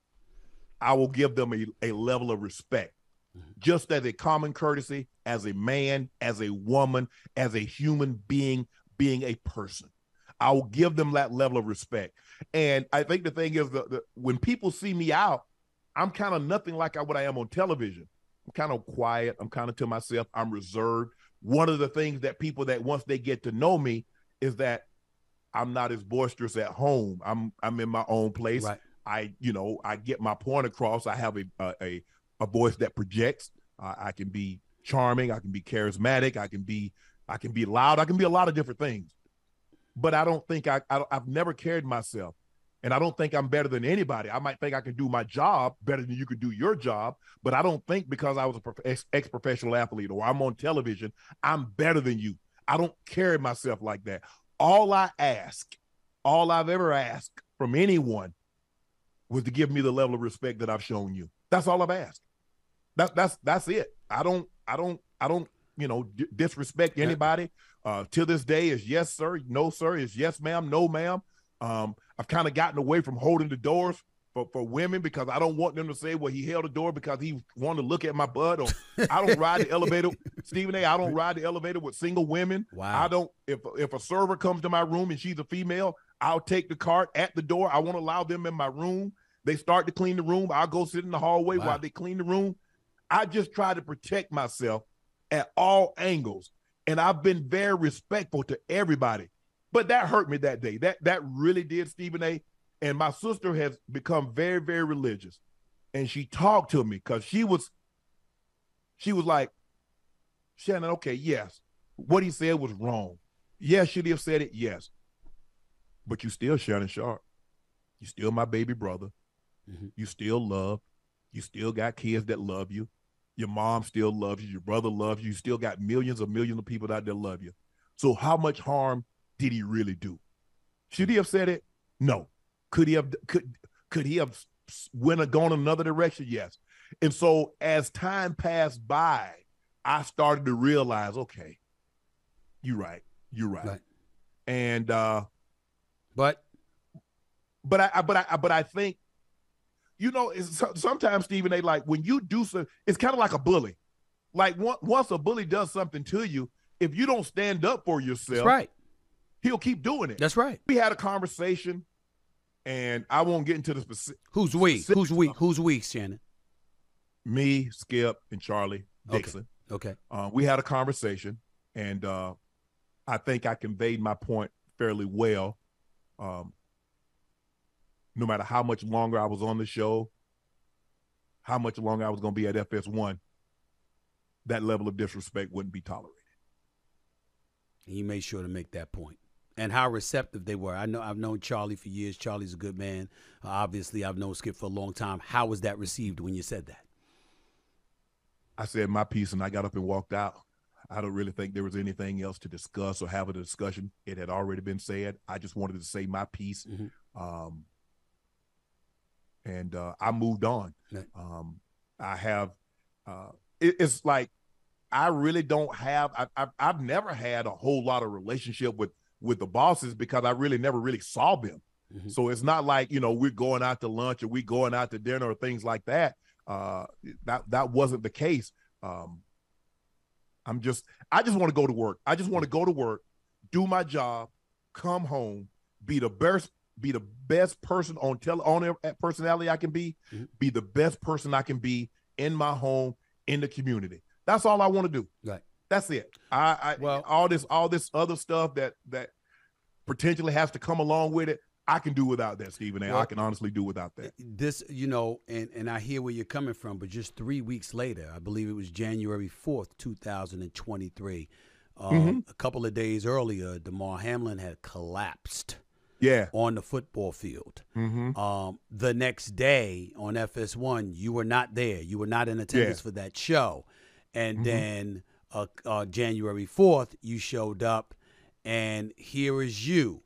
I will give them a level of respect. Just as a common courtesy, as a man, as a woman, as a human being a person. I will give them that level of respect. And I think the thing is, when people see me out, I'm kind of nothing like what I am on television. I'm kind of quiet. I'm kind of to myself. I'm reserved. One of the things that people that once they get to know me is that I'm not as boisterous at home. I'm in my own place. Right. I get my point across. I have a voice that projects. I can be charming. I can be charismatic. I can be loud. I can be a lot of different things. But I don't think I've never carried myself, and I don't think I'm better than anybody. I might think I can do my job better than you could do your job, but I don't think because I was an ex-professional athlete or I'm on television, I'm better than you. I don't carry myself like that. All I've ever asked from anyone was to give me the level of respect that I've shown you. That's all I've asked. That's it. I don't disrespect anybody. To this day is yes, sir, no, sir, is yes, ma'am, no, ma'am. I've kind of gotten away from holding the doors for women because I don't want them to say, well, he held the door because he wanted to look at my butt, or I don't ride the elevator. Stephen A., I don't ride the elevator with single women. Wow. I don't, if a server comes to my room and she's a female, I'll take the cart at the door. I won't allow them in my room. They start to clean the room. I'll go sit in the hallway while they clean the room. I just try to protect myself at all angles. And I've been very respectful to everybody. But that hurt me that day. That really did, Stephen A. And my sister has become very, very religious. And she talked to me because she was like, Shannon, okay, yes. What he said was wrong. Yes, should he have said it? Yes. But you still Shannon Sharpe. You still my baby brother. Mm-hmm. You still love. You still got kids that love you. Your mom still loves you. Your brother loves you. You still got millions of people out there love you. So how much harm did he really do? Should he have said it? No. Could he have gone another direction? Yes. And so as time passed by, I started to realize, okay, you're right. And but I think, sometimes, Stephen A., like when you do something, it's kind of like a bully. Like once a bully does something to you, if you don't stand up for yourself, right, he'll keep doing it. That's right. We had a conversation, and I won't get into the specific. Who's weak? Who's weak, Shannon? Me, Skip, and Charlie Dixon. Okay. We had a conversation, and I think I conveyed my point fairly well. No matter how much longer I was on the show, how much longer I was going to be at FS1, that level of disrespect wouldn't be tolerated. He made sure to make that point. And how receptive they were. I've known Charlie for years. Charlie's a good man. Obviously, I've known Skip for a long time. How was that received when you said that? I said my piece and I got up and walked out. I don't really think there was anything else to discuss or have a discussion. It had already been said. I just wanted to say my piece. Mm-hmm. And I moved on. I have, it's like, I really don't have, I've never had a whole lot of relationship with the bosses because I really never really saw them. Mm-hmm. So it's not like, we're going out to lunch or we're going out to dinner or things like that. That wasn't the case. I just want to go to work. I just want to go to work, do my job, come home, be the best person on personality I can be, mm-hmm. be the best person I can be in my home, in the community. That's all I want to do. Right. That's it. All this other stuff that potentially has to come along with it, I can do without that, Stephen A. I can honestly do without that. This, and I hear where you're coming from, but just 3 weeks later, I believe it was January 4th, 2023, a couple of days earlier, Damar Hamlin had collapsed on the football field. The next day on FS1, you were not there. You were not in attendance for that show. And then January 4th, you showed up, and here is you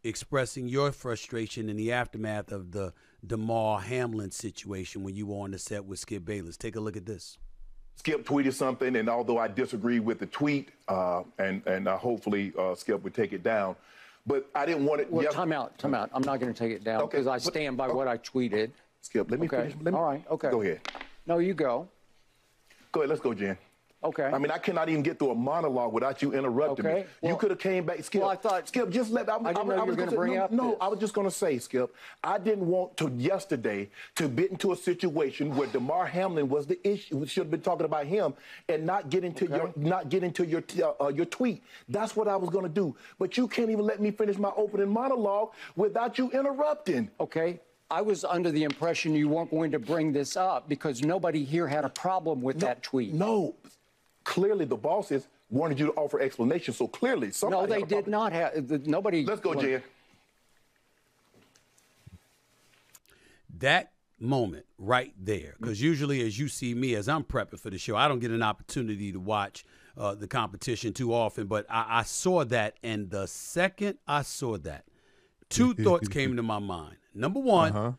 expressing your frustration in the aftermath of the Damar Hamlin situation when you were on the set with Skip Bayless. Take a look at this. Skip tweeted something, and although I disagree with the tweet, and hopefully Skip would take it down, but I didn't want it. Well, time out. I'm not going to take it down because I stand by what I tweeted. Skip, let me finish. All right, okay. Go ahead. No, you go. Go ahead, let's go, Jen. Okay. I mean, I cannot even get through a monologue without you interrupting me. Well, you could have came back, Skip. Well, I thought, Skip, just let. I didn't know you were going to bring up this. I was just going to say, Skip, I didn't want to yesterday to get into a situation where Damar Hamlin was the issue. We should have been talking about him and not get into your tweet. That's what I was going to do. But you can't even let me finish my opening monologue without you interrupting. Okay. I was under the impression you weren't going to bring this up because nobody here had a problem with that tweet. No. Clearly, the bosses wanted you to offer explanations, so clearly somebody. No, they did not have. Nobody. Let's go, Jen. That moment right there, because usually as you see me, as I'm prepping for the show, I don't get an opportunity to watch the competition too often, but I saw that, and the second I saw that, two thoughts came to my mind. Number one,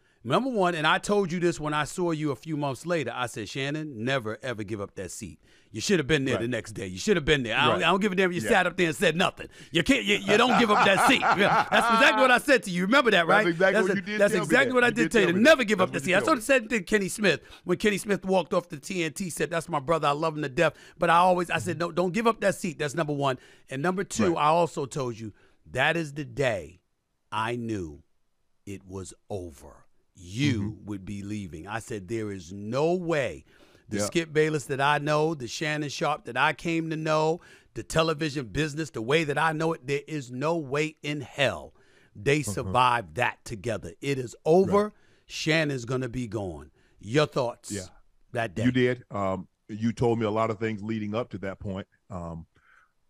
and I told you this when I saw you a few months later, I said, Shannon, never, ever give up that seat. You should have been there the next day. You should have been there. I don't give a damn if you sat up there and said nothing. You can't. You don't give up that seat. That's exactly what I said to you. Remember that, right? That's exactly what you did. That's exactly what I did tell you. To never give up that seat. That's what I said to Kenny Smith when Kenny Smith walked off the TNT set. That's my brother. I love him to death. But I said, no, don't give up that seat. That's number one. And number two, I also told you that is the day I knew it was over. You would be leaving. I said, there is no way. The Skip Bayless that I know, the Shannon Sharpe that I came to know, the television business, the way that I know it, there is no way in hell they survived that together. It is over. Right. Shannon's going to be gone. Your thoughts that day? You did. You told me a lot of things leading up to that point.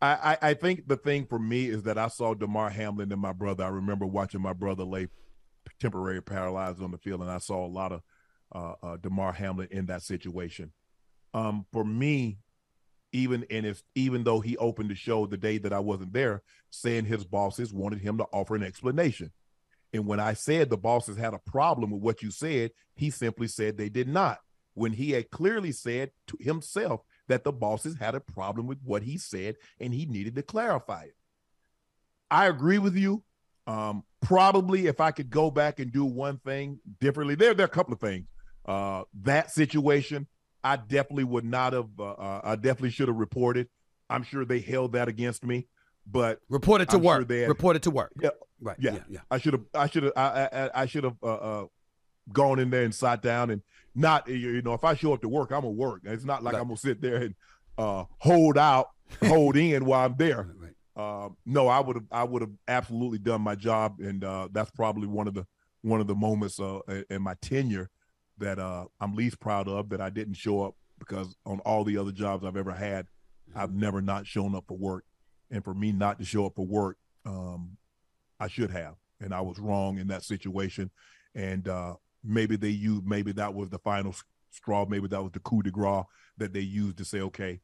I think the thing for me is that I saw Damar Hamlin and my brother. I remember watching my brother lay temporary paralyzed on the field, and I saw a lot of Damar Hamlin in that situation. For me, even though he opened the show the day that I wasn't there, saying his bosses wanted him to offer an explanation. And when I said the bosses had a problem with what you said, he simply said they did not, when he had clearly said to himself that the bosses had a problem with what he said and he needed to clarify it. I agree with you. Probably if I could go back and do one thing differently, there are a couple of things. That situation, I definitely would not have. I definitely should have reported. I'm sure they held that against me, but reported to work. Reported to work. Yeah, right. Yeah. I should have gone in there and sat down and not. If I show up to work, I'm gonna work. It's not like I'm gonna sit there and hold in while I'm there. Right. No, I would have absolutely done my job, and that's probably one of the moments in my tenure that I'm least proud of, that I didn't show up, because on all the other jobs I've ever had, I've never not shown up for work. And for me not to show up for work, I should have, and I was wrong in that situation. And maybe that was the final straw. Maybe that was the coup de grace that they used to say, okay,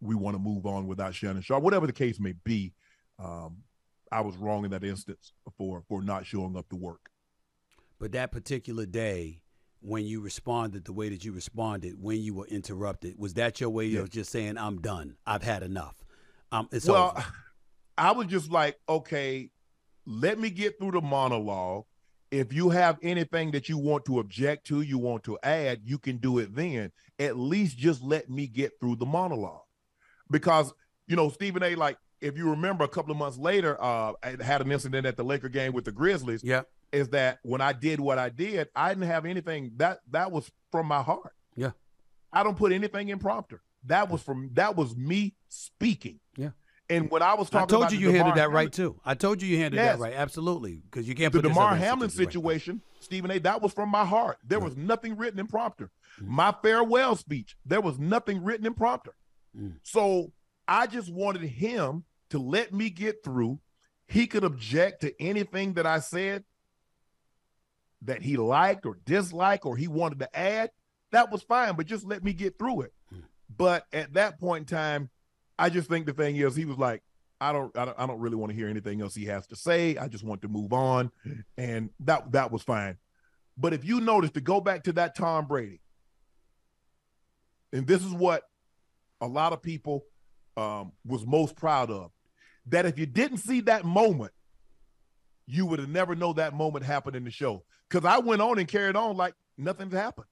we want to move on without Shannon Sharpe. Whatever the case may be, I was wrong in that instance for not showing up to work. But that particular day, when you responded the way that you responded, when you were interrupted, was that your way of just saying, I'm done, I've had enough? It's over. I was just like, okay, let me get through the monologue. If you have anything that you want to object to, you want to add, you can do it then. At least just let me get through the monologue. Because, Stephen A., like, if you remember a couple of months later, I had an incident at the Laker game with the Grizzlies. Yeah. Is that when I did what I did, I didn't have anything that was from my heart. Yeah. I don't put anything in prompter. That was me speaking. Yeah. And when I was talking I told about you handled that right too. I told you handled that Yes. right. Absolutely. Because you can't the put this DeMar other Hamlin situation, Stephen A., that was from my heart. There was nothing written in prompter. My farewell speech, there was nothing written in prompter. So I just wanted him to let me get through. He could object to anything that I said that he liked or disliked or he wanted to add. That was fine, but just let me get through it. But at that point in time, I just think the thing is, he was like, I don't really want to hear anything else he has to say. I just want to move on. And that was fine. But if you notice, to go back to that Tom Brady, and this is what a lot of people was most proud of, that if you didn't see that moment, you would have never known that moment happened in the show. Because I went on and carried on like nothing's happened.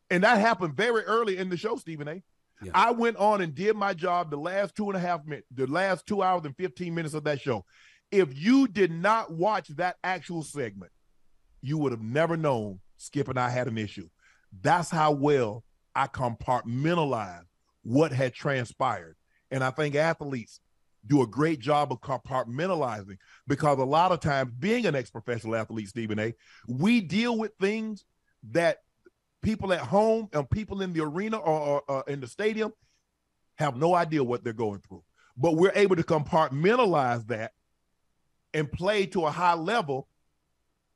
And that happened very early in the show, Stephen A. Yeah. I went on and did my job the last 2.5 minutes, the last 2 hours and 15 minutes of that show. If you did not watch that actual segment, you would have never known Skip and I had an issue. That's how well I compartmentalized what had transpired. And I think athletes do a great job of compartmentalizing, because a lot of times, being an ex-professional athlete, Stephen A., we deal with things that people at home and people in the arena or in the stadium have no idea what they're going through. But we're able to compartmentalize that and play to a high level.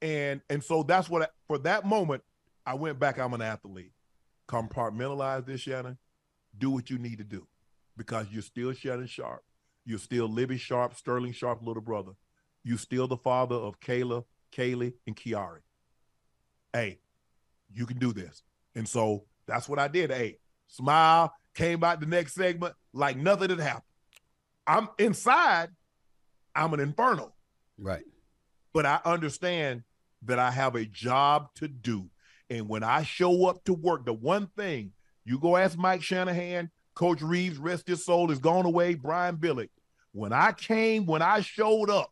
And so that's what, for that moment, I went back, I'm an athlete. Compartmentalize this, Shannon. Do what you need to do, because you're still Shannon Sharpe. You're still Libby Sharpe, Sterling Sharpe's little brother. You're still the father of Kayla, Kaylee, and Kiari. Hey, you can do this. And so that's what I did. Hey, smile, came back the next segment like nothing had happened. I'm inside, I'm an inferno. Right. But I understand that I have a job to do. And when I show up to work, the one thing, you go ask Mike Shanahan, Coach Reeves, rest his soul, is gone away, Brian Billick. When I showed up,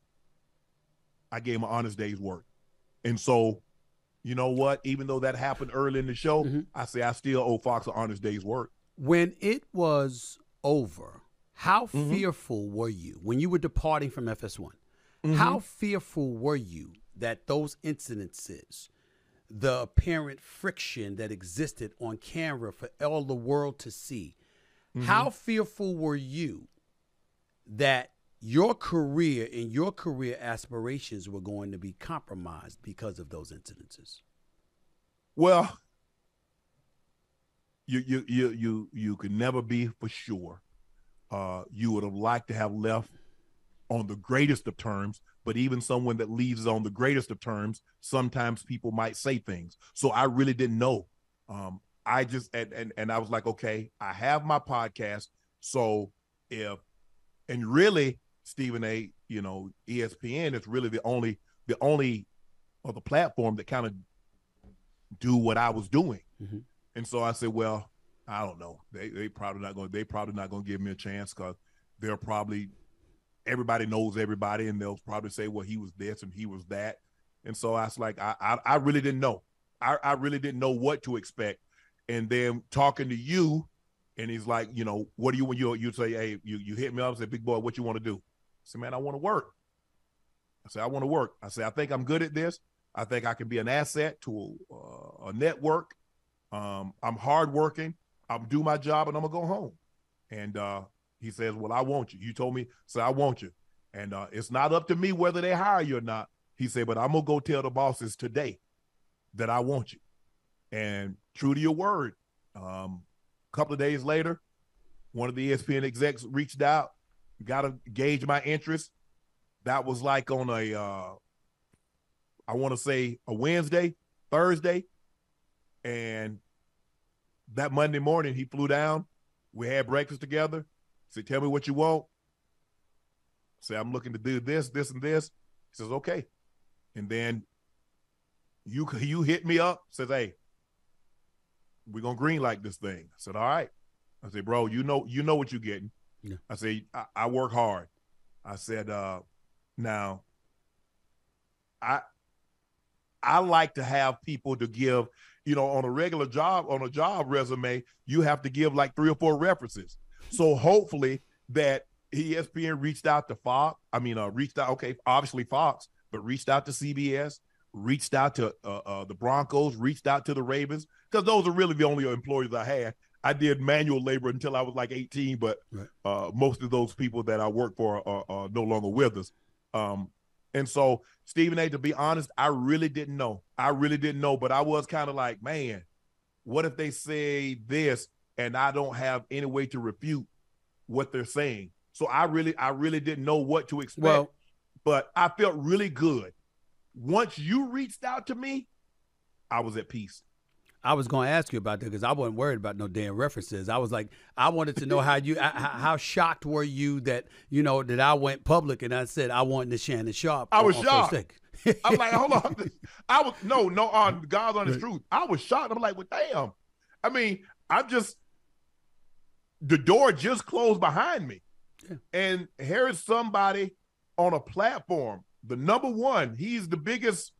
I gave my honest day's work. And so, you know what? Even though that happened early in the show, I say I still owe Fox an honest day's work. When it was over, how fearful were you when you were departing from FS1? How fearful were you that those incidences, the apparent friction that existed on camera for all the world to see, how fearful were you that your career and your career aspirations were going to be compromised because of those incidences? Well, you could never be for sure. You would have liked to have left on the greatest of terms, but even someone that leaves on the greatest of terms, sometimes people might say things. So I really didn't know. I just, and I was like, okay, I have my podcast. So and really, Stephen A., you know, ESPN is really the only or the platform that kind of do what I was doing. And so I said, well, I don't know. They probably not going to give me a chance, because they're probably, everybody knows everybody, and they'll probably say, well, he was this and he was that. And so I was like, I really didn't know. I really didn't know what to expect. And then talking to you, and he's like, you know, what do you, when you say, hey, you hit me up and say, big boy, what you want to do? I said, man, I want to work. I said, I want to work. I said, I think I'm good at this. I think I can be an asset to a network. I'm hardworking. I'll do my job, and I'm going to go home. And he says, well, I want you. You told me, so I want you. And it's not up to me whether they hire you or not. He said, but I'm going to go tell the bosses today that I want you. And true to your word, a couple of days later, one of the ESPN execs reached out, got to gauge my interest. That was like on I want to say a Wednesday, Thursday. And that Monday morning, he flew down. We had breakfast together. He said, tell me what you want. I said, I'm looking to do this, this, and this. He says, okay. And then you hit me up, says, hey, we're going to green light this thing. I said, all right. I said, bro, you know what you're getting. Yeah. I said, I work hard. I said, now, I like to have people to give, you know, on a regular job, on a job resume, you have to give like 3 or 4 references. So hopefully that ESPN reached out to Fox. Obviously Fox, but reached out to CBS, reached out to the Broncos, reached out to the Ravens, because those are really the only employees I had. I did manual labor until I was like 18, but most of those people that I work for are no longer with us. And so, Stephen A., to be honest, I really didn't know. But I was kind of like, man, what if they say this and I don't have any way to refute what they're saying? So I really didn't know what to expect, but I felt really good. Once you reached out to me, I was at peace. I was going to ask you about that because I wasn't worried about no damn references. I was like, I wanted to know how shocked were you that, that I went public and I said I wanted the Shannon Sharpe. I was shocked. I'm like, hold on. I was on God's honest truth. I was shocked. I'm like, well, damn. I mean, the door just closed behind me. Yeah. And here is somebody on a platform, the number one. He's the biggest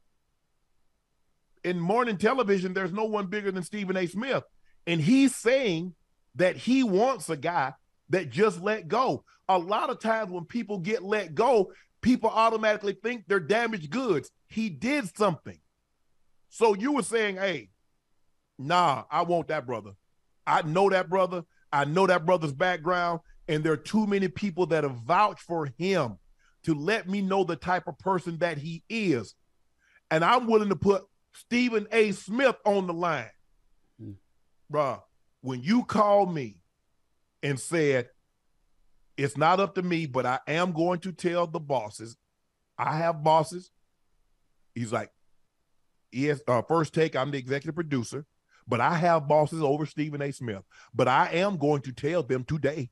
in morning television. There's no one bigger than Stephen A. Smith. And he's saying that he wants a guy that just let go. A lot of times when people get let go, people automatically think they're damaged goods. He did something. So you were saying, hey, nah, I want that brother. I know that brother. I know that brother's background. And there are too many people that have vouched for him to let me know the type of person that he is. And I'm willing to put Stephen A. Smith on the line. Bruh, when you called me and said, it's not up to me, but I am going to tell the bosses. I have bosses. He's like, yes, First Take, I'm the executive producer, but I have bosses over Stephen A. Smith. But I am going to tell them today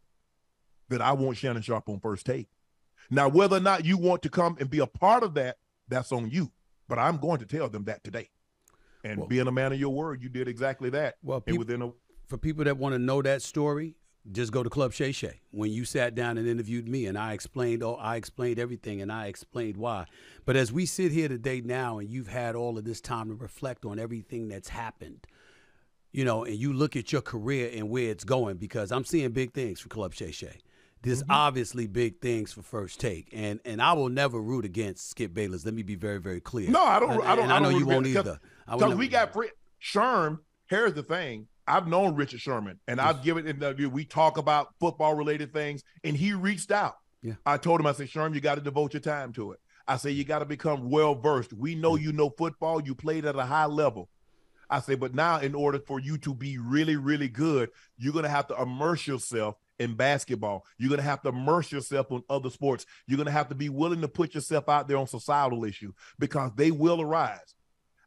that I want Shannon Sharpe on First Take. Now, whether or not you want to come and be a part of that, that's on you. But I'm going to tell them that today. And being a man of your word, you did exactly that. Well, for people that want to know that story, just go to Club Shay Shay. When you sat down and interviewed me, and I explained everything, and I explained why. But as we sit here today now, and you've had all of this time to reflect on everything that's happened, and you look at your career and where it's going, because I'm seeing big things for Club Shay Shay. There's obviously big things for First Take, and I will never root against Skip Bayless. Let me be very, very clear. No, I don't. I know you won't either. Because we got Sherm. Here's the thing: I've known Richard Sherman, and I've given. We talk about football related things, and he reached out. Yeah. I told him, I said, Sherm, you got to devote your time to it. I say you got to become well versed. We know you know football. You played at a high level. I say, but now in order for you to be really, really good, you're gonna have to immerse yourself in basketball. You're going to have to immerse yourself in other sports. You're going to have to be willing to put yourself out there on societal issues, because they will arise.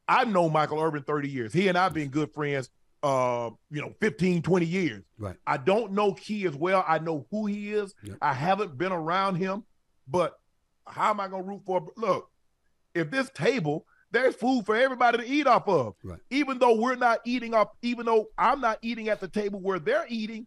I've known Michael Irvin 30 years. He and I have been good friends, 15, 20 years. Right. I don't know Key as well. I know who he is. Yep. I haven't been around him, but how am I going to root for? Look, if this table, there's food for everybody to eat off of. Right. Even though we're not eating up, even though I'm not eating at the table where they're eating,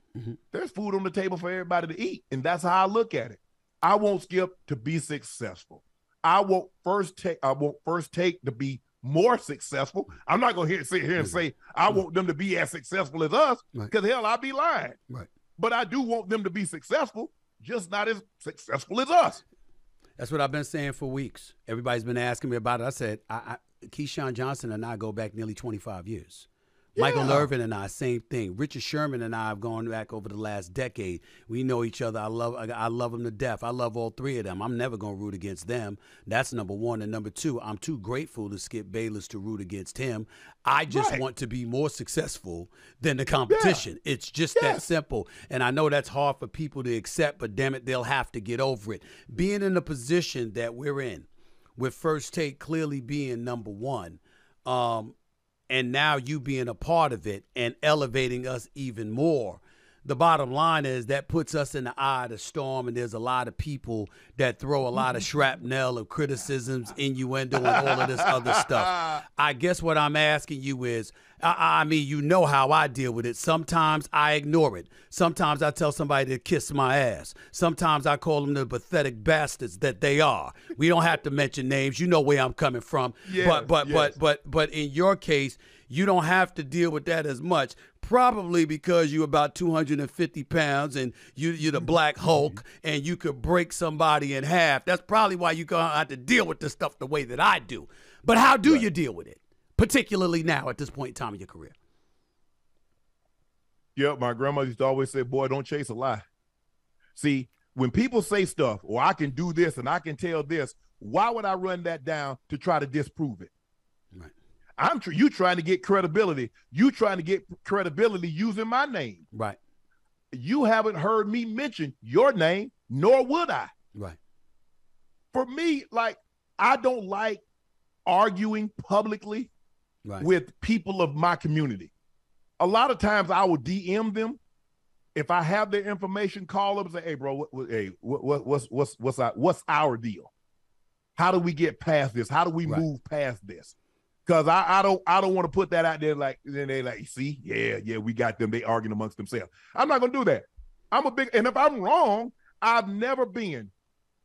there's food on the table for everybody to eat. And that's how I look at it. I want Skip to be successful. I want First Take to be more successful. I'm not going to sit here and say I want them to be as successful as us, because hell, I'd be lying. Right. But I do want them to be successful, just not as successful as us. That's what I've been saying for weeks. Everybody's been asking me about it. I said, Keyshawn Johnson and I go back nearly 25 years. Yeah. Michael Irvin and I, same thing. Richard Sherman and I have gone back over the last decade. We know each other. I love them to death. I love all three of them. I'm never going to root against them. That's number one. And number two, I'm too grateful to Skip Bayless to root against him. I just want to be more successful than the competition. Yeah. It's just that simple. And I know that's hard for people to accept, but damn it, they'll have to get over it. Being in the position that we're in, with First Take clearly being number one, and now you being a part of it and elevating us even more, the bottom line is that puts us in the eye of the storm, and there's a lot of people that throw a lot of shrapnel of criticisms, innuendo, and all of this other stuff. I guess what I'm asking you is, I mean, you know how I deal with it. Sometimes I ignore it. Sometimes I tell somebody to kiss my ass. Sometimes I call them the pathetic bastards that they are. We don't have to mention names. You know where I'm coming from. Yes, but in your case, you don't have to deal with that as much. probably because you're about 250 pounds and you're the Black Hulk and you could break somebody in half. That's probably why you're going to have to deal with this stuff the way that I do. But how do you deal with it, particularly now at this point in time in your career? Yeah, my grandma used to always say, boy, don't chase a lie. See, when people say stuff, or I can do this and I can tell this, why would I run that down to try to disprove it? Right. You trying to get credibility. You trying to get credibility using my name. Right. You haven't heard me mention your name, nor would I. Right. For me, like, I don't like arguing publicly with people of my community. A lot of times I will DM them. If I have their information, call them and say, hey, bro, what's our deal? How do we get past this? How do we move past this? Because I don't want to put that out there like, then they like, see, yeah, we got them. They arguing amongst themselves. I'm not going to do that. And if I'm wrong, I've never been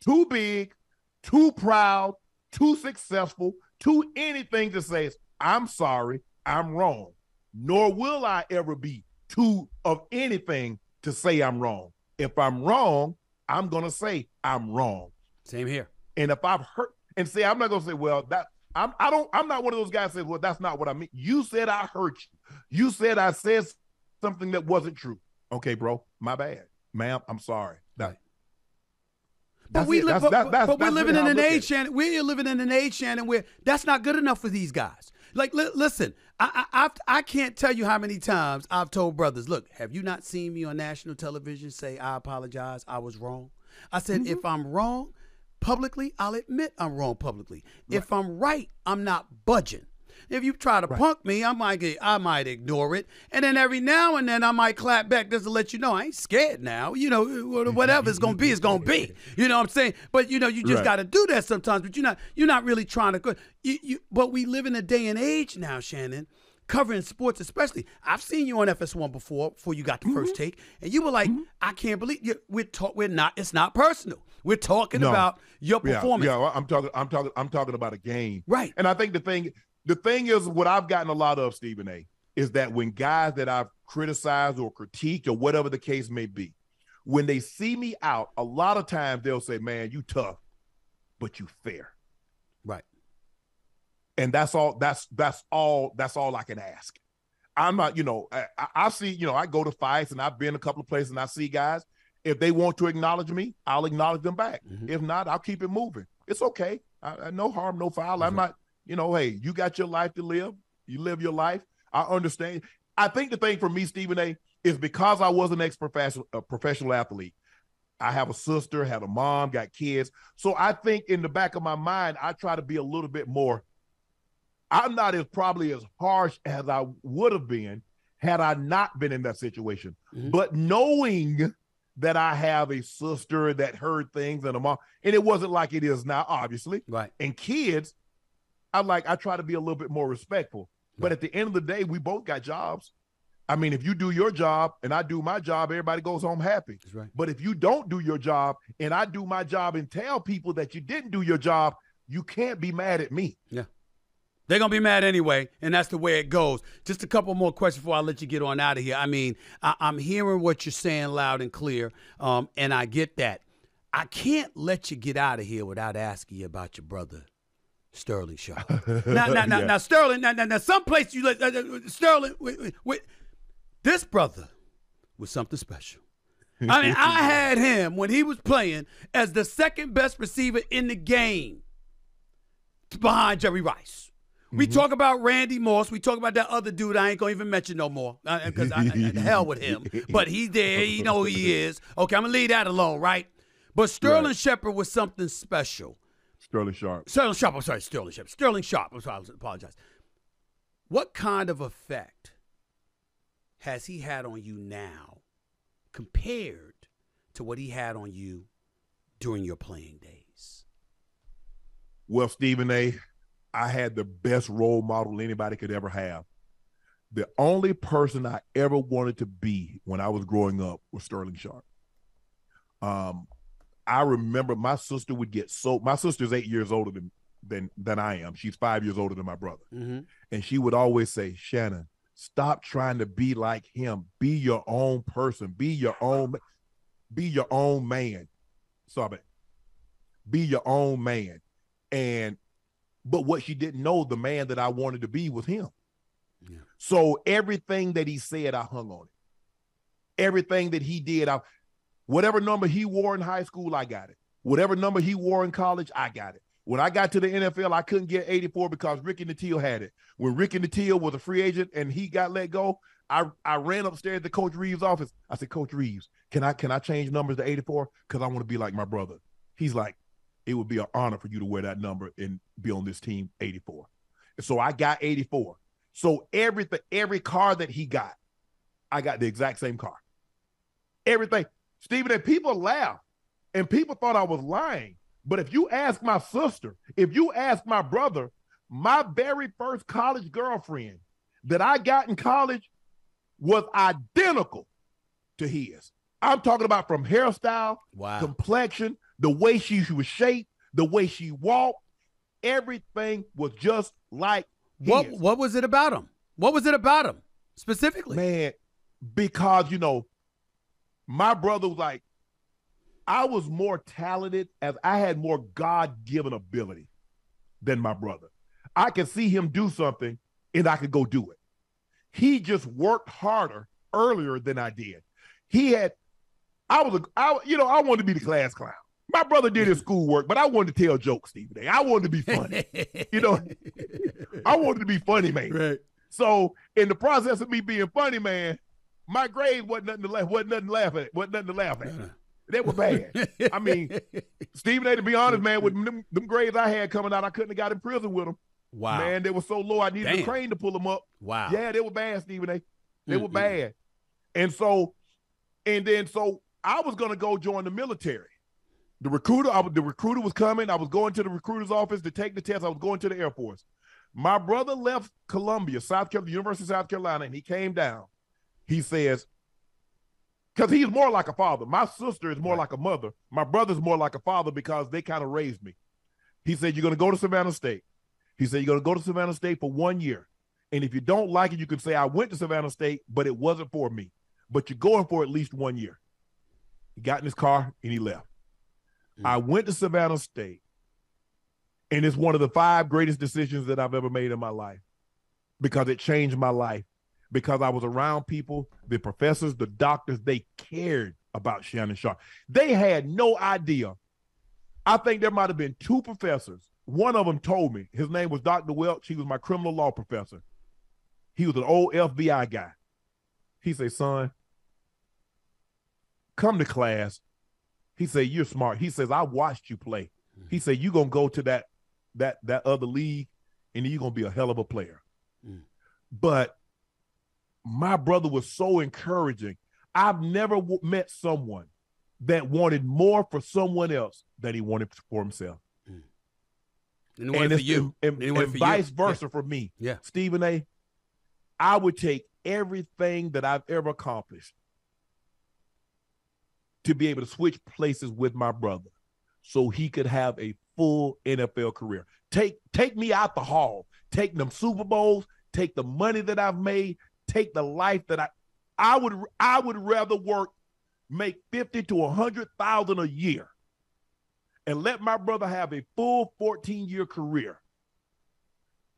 too big, too proud, too successful, too anything to say, I'm sorry, I'm wrong. Nor will I ever be too of anything to say I'm wrong. If I'm wrong, I'm going to say I'm wrong. Same here. And if I've hurt, and say, I'm not going to say, well, that I'm not one of those guys that says, well, that's not what I mean. You said I hurt you. You said I said something that wasn't true. Okay, bro, my bad. Ma'am, I'm sorry. But we're living in an age, Shannon. We're living in an age, Shannon, where that's not good enough for these guys. Like, listen, I can't tell you how many times I've told brothers, look, have you not seen me on national television say, I apologize, I was wrong? I said, if I'm wrong publicly, I'll admit I'm wrong publicly. Right. If I'm right, I'm not budging. If you try to punk me, I might ignore it. And then every now and then I might clap back just to let you know I ain't scared now. You know, whatever it's going to be, it's going to be. You know what I'm saying? But, you know, you just got to do that sometimes. But you're not really trying to. But we live in a day and age now, Shannon, covering sports especially. I've seen you on FS1 before you got the first take. And you were like, I can't believe you. It's not personal. We're talking about your performance. Yeah, I'm talking about a game. Right. And I think the thing is, what I've gotten a lot of, Stephen A., is that when guys that I've criticized or critiqued or whatever the case may be, when they see me out, a lot of times they'll say, man, you tough, but you fair. Right. And that's all I can ask. I'm not, I see, I go to fights and I've been a couple of places and I see guys, if they want to acknowledge me, I'll acknowledge them back. If not, I'll keep it moving. It's okay. No harm, no foul. I'm not, hey, you got your life to live. You live your life. I understand. I think the thing for me, Stephen A., is because I was an professional athlete. I have a sister, had a mom, got kids. So I think in the back of my mind, I try to be a little bit more. I'm not probably as harsh as I would have been had I not been in that situation. But knowing that I have a sister that heard things and a mom, and it wasn't like it is now, obviously. Right. And kids, I try to be a little bit more respectful. But at the end of the day, we both got jobs. I mean, if you do your job and I do my job, everybody goes home happy. That's right. But if you don't do your job and I do my job and tell people that you didn't do your job, you can't be mad at me. Yeah. They're going to be mad anyway, and that's the way it goes. Just a couple more questions before I let you get on out of here. I mean, I'm hearing what you're saying loud and clear, and I get that. I can't let you get out of here without asking you about your brother, Sterling Sharpe. Now, Sterling, now, someplace you let Sterling, wait, this brother was something special. I mean, I had him when he was playing as the second best receiver in the game behind Jerry Rice. We talk about Randy Moss. We talk about that other dude I ain't going to even mention no more because hell with him. But he's there. You know who he is. Okay, I'm going to leave that alone, right? But Sterling Sharpe was something special. Sterling Sharpe. Sterling Sharpe. I'm sorry, Sterling Sharpe. Sterling Sharpe. I'm sorry, I apologize. What kind of effect has he had on you now compared to what he had on you during your playing days? Well, Stephen A., I had the best role model anybody could ever have. The only person I ever wanted to be when I was growing up was Sterling Sharpe. I remember my sister would get my sister's 8 years older than I am. She's 5 years older than my brother. And she would always say, Shannon, Stop trying to be like him. Be your own person. Be your own man. Sorry. Be your own man. But what she didn't know, the man that I wanted to be was him. Yeah. So everything that he said, I hung on it. Everything that he did, whatever number he wore in high school, I got it. Whatever number he wore in college, I got it. When I got to the NFL, I couldn't get 84 because Ricky Nattiel had it. When Ricky Nattiel was a free agent and he got let go, I ran upstairs to Coach Reeves' office. I said, Coach Reeves, can I change numbers to 84? Because I want to be like my brother. He's like, it would be an honor for you to wear that number and be on this team, 84. And so I got 84. So every car that he got, I got the exact same car. Everything. Stephen, and people laugh, and people thought I was lying. But if you ask my sister, if you ask my brother, my very first college girlfriend that I got in college was identical to his. I'm talking about from hairstyle, complexion, the way she was shaped, the way she walked, everything was just like his. What was it about him? What was it about him specifically? Man, because, my brother was like, I was more talented as I had more God-given ability than my brother. I could see him do something and I could go do it. He just worked harder earlier than I did. I wanted to be the class clown. My brother did his schoolwork, but I wanted to tell jokes, Stephen A. I wanted to be funny. I wanted to be funny, man. Right. So in the process of me being funny, man, my grades wasn't nothing to laugh at. They were bad. I mean, Stephen A., to be honest, man, with them grades I had coming out, I couldn't have got in prison with them. Wow. Man, they were so low, I needed a crane to pull them up. Wow. Yeah, they were bad, Stephen A. They were bad. And so I was going to go join the military. The recruiter was coming. I was going to the recruiter's office to take the test. I was going to the Air Force. My brother left Columbia, University of South Carolina, and he came down. He says, because he's more like a father. My sister is more like a mother. My brother's more like a father because they kind of raised me. He said, you're going to go to Savannah State. He said, you're going to go to Savannah State for 1 year. And if you don't like it, you can say, I went to Savannah State, but it wasn't for me. But you're going for at least 1 year. He got in his car and he left. I went to Savannah State, and it's one of the 5 greatest decisions that I've ever made in my life because it changed my life. Because I was around people, the professors, the doctors, they cared about Shannon Sharpe. They had no idea. I think there might have been 2 professors. One of them told me, his name was Dr. Welch. He was my criminal law professor. He was an old FBI guy. He said, son, come to class. He said, you're smart. He says, I watched you play. He said, you're going to go to that other league, and you're going to be a hell of a player. But my brother was so encouraging. I've never met someone that wanted more for someone else than he wanted for himself. And for you. And vice versa for me. Yeah. Stephen A., I would take everything that I've ever accomplished to be able to switch places with my brother so he could have a full NFL career. Take me out the hall. Take them Super Bowls. Take the money that I've made. Take the life that I would rather make $50,000 to $100,000 a year and let my brother have a full 14-year career.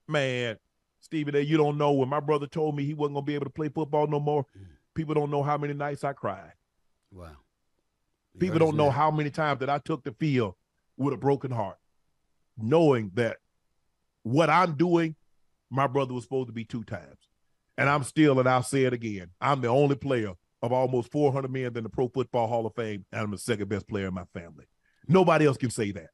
Man, Stephen A., you don't know, when my brother told me he wasn't going to be able to play football no more, people don't know how many nights I cried. Wow. People don't know how many times that I took the field with a broken heart, knowing that what I'm doing, my brother was supposed to be 2 times. And I'm still, and I'll say it again, I'm the only player of almost 400 men in the Pro Football Hall of Fame, and I'm the second best player in my family. Nobody else can say that.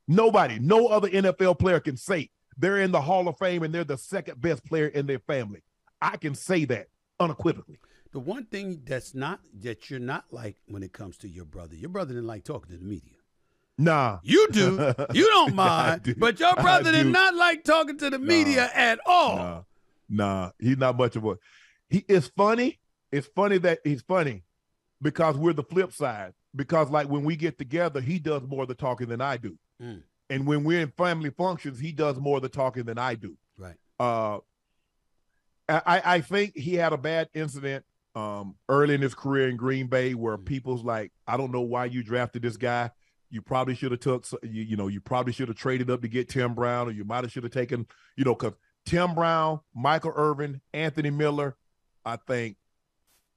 Nobody, no other NFL player can say they're in the Hall of Fame and they're the second best player in their family. I can say that unequivocally. The one thing that you're not like when it comes to your brother didn't like talking to the media. Nah. You do. You don't mind. But your brother did not like talking to the media at all. Nah, he's not much of a. He is funny. It's funny that he's funny because we're the flip side. Because like when we get together, he does more of the talking than I do. And when we're in family functions, he does more of the talking than I do. Right. I think he had a bad incident early in his career in Green Bay where people's like, I don't know why you drafted this guy. You probably should have you probably should have traded up to get Tim Brown, or you might have should have taken, because Tim Brown, Michael Irvin, Anthony Miller, I think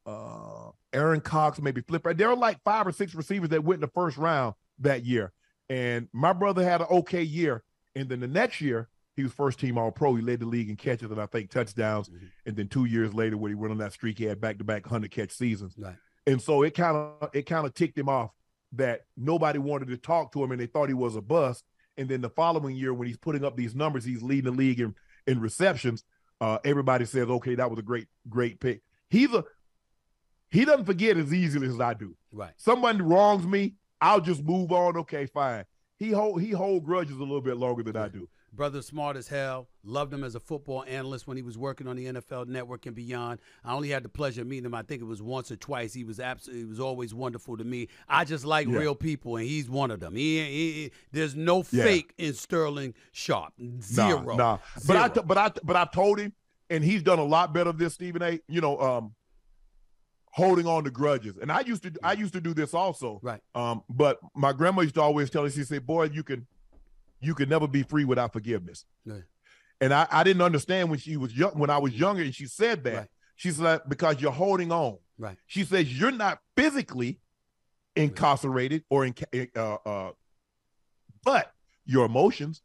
Aaron Cox, maybe Flipper. There were like 5 or 6 receivers that went in the first round that year. And my brother had an okay year. And then the next year, he was first team All-Pro. He led the league in catches and I think touchdowns. And then 2 years later, when he went on that streak, he had back-to-back 100-catch seasons. Right. And so it kind of ticked him off that nobody wanted to talk to him and they thought he was a bust. And then the following year, when he's putting up these numbers, he's leading the league in receptions. Everybody says, okay, that was a great pick. He doesn't forget as easily as I do. Right. Somebody wrongs me, I'll just move on. Okay, fine. He hold grudges a little bit longer than I do. Brother smart as hell. Loved him as a football analyst when he was working on the NFL Network and beyond. I only had the pleasure of meeting him. I think it was once or twice. He was always wonderful to me. I just like real people, and he's one of them. There's no fake in Sterling Sharpe. Zero. Nah. Zero. But I told him, and he's done a lot better of this, Stephen A. Holding on to grudges. And I used to do this also. Right. But my grandma used to always tell us, she said, boy, you can never be free without forgiveness. Right. And I didn't understand when I was younger and she said that. Right. She said, because you're holding on. Right. She says you're not physically incarcerated or but your emotions,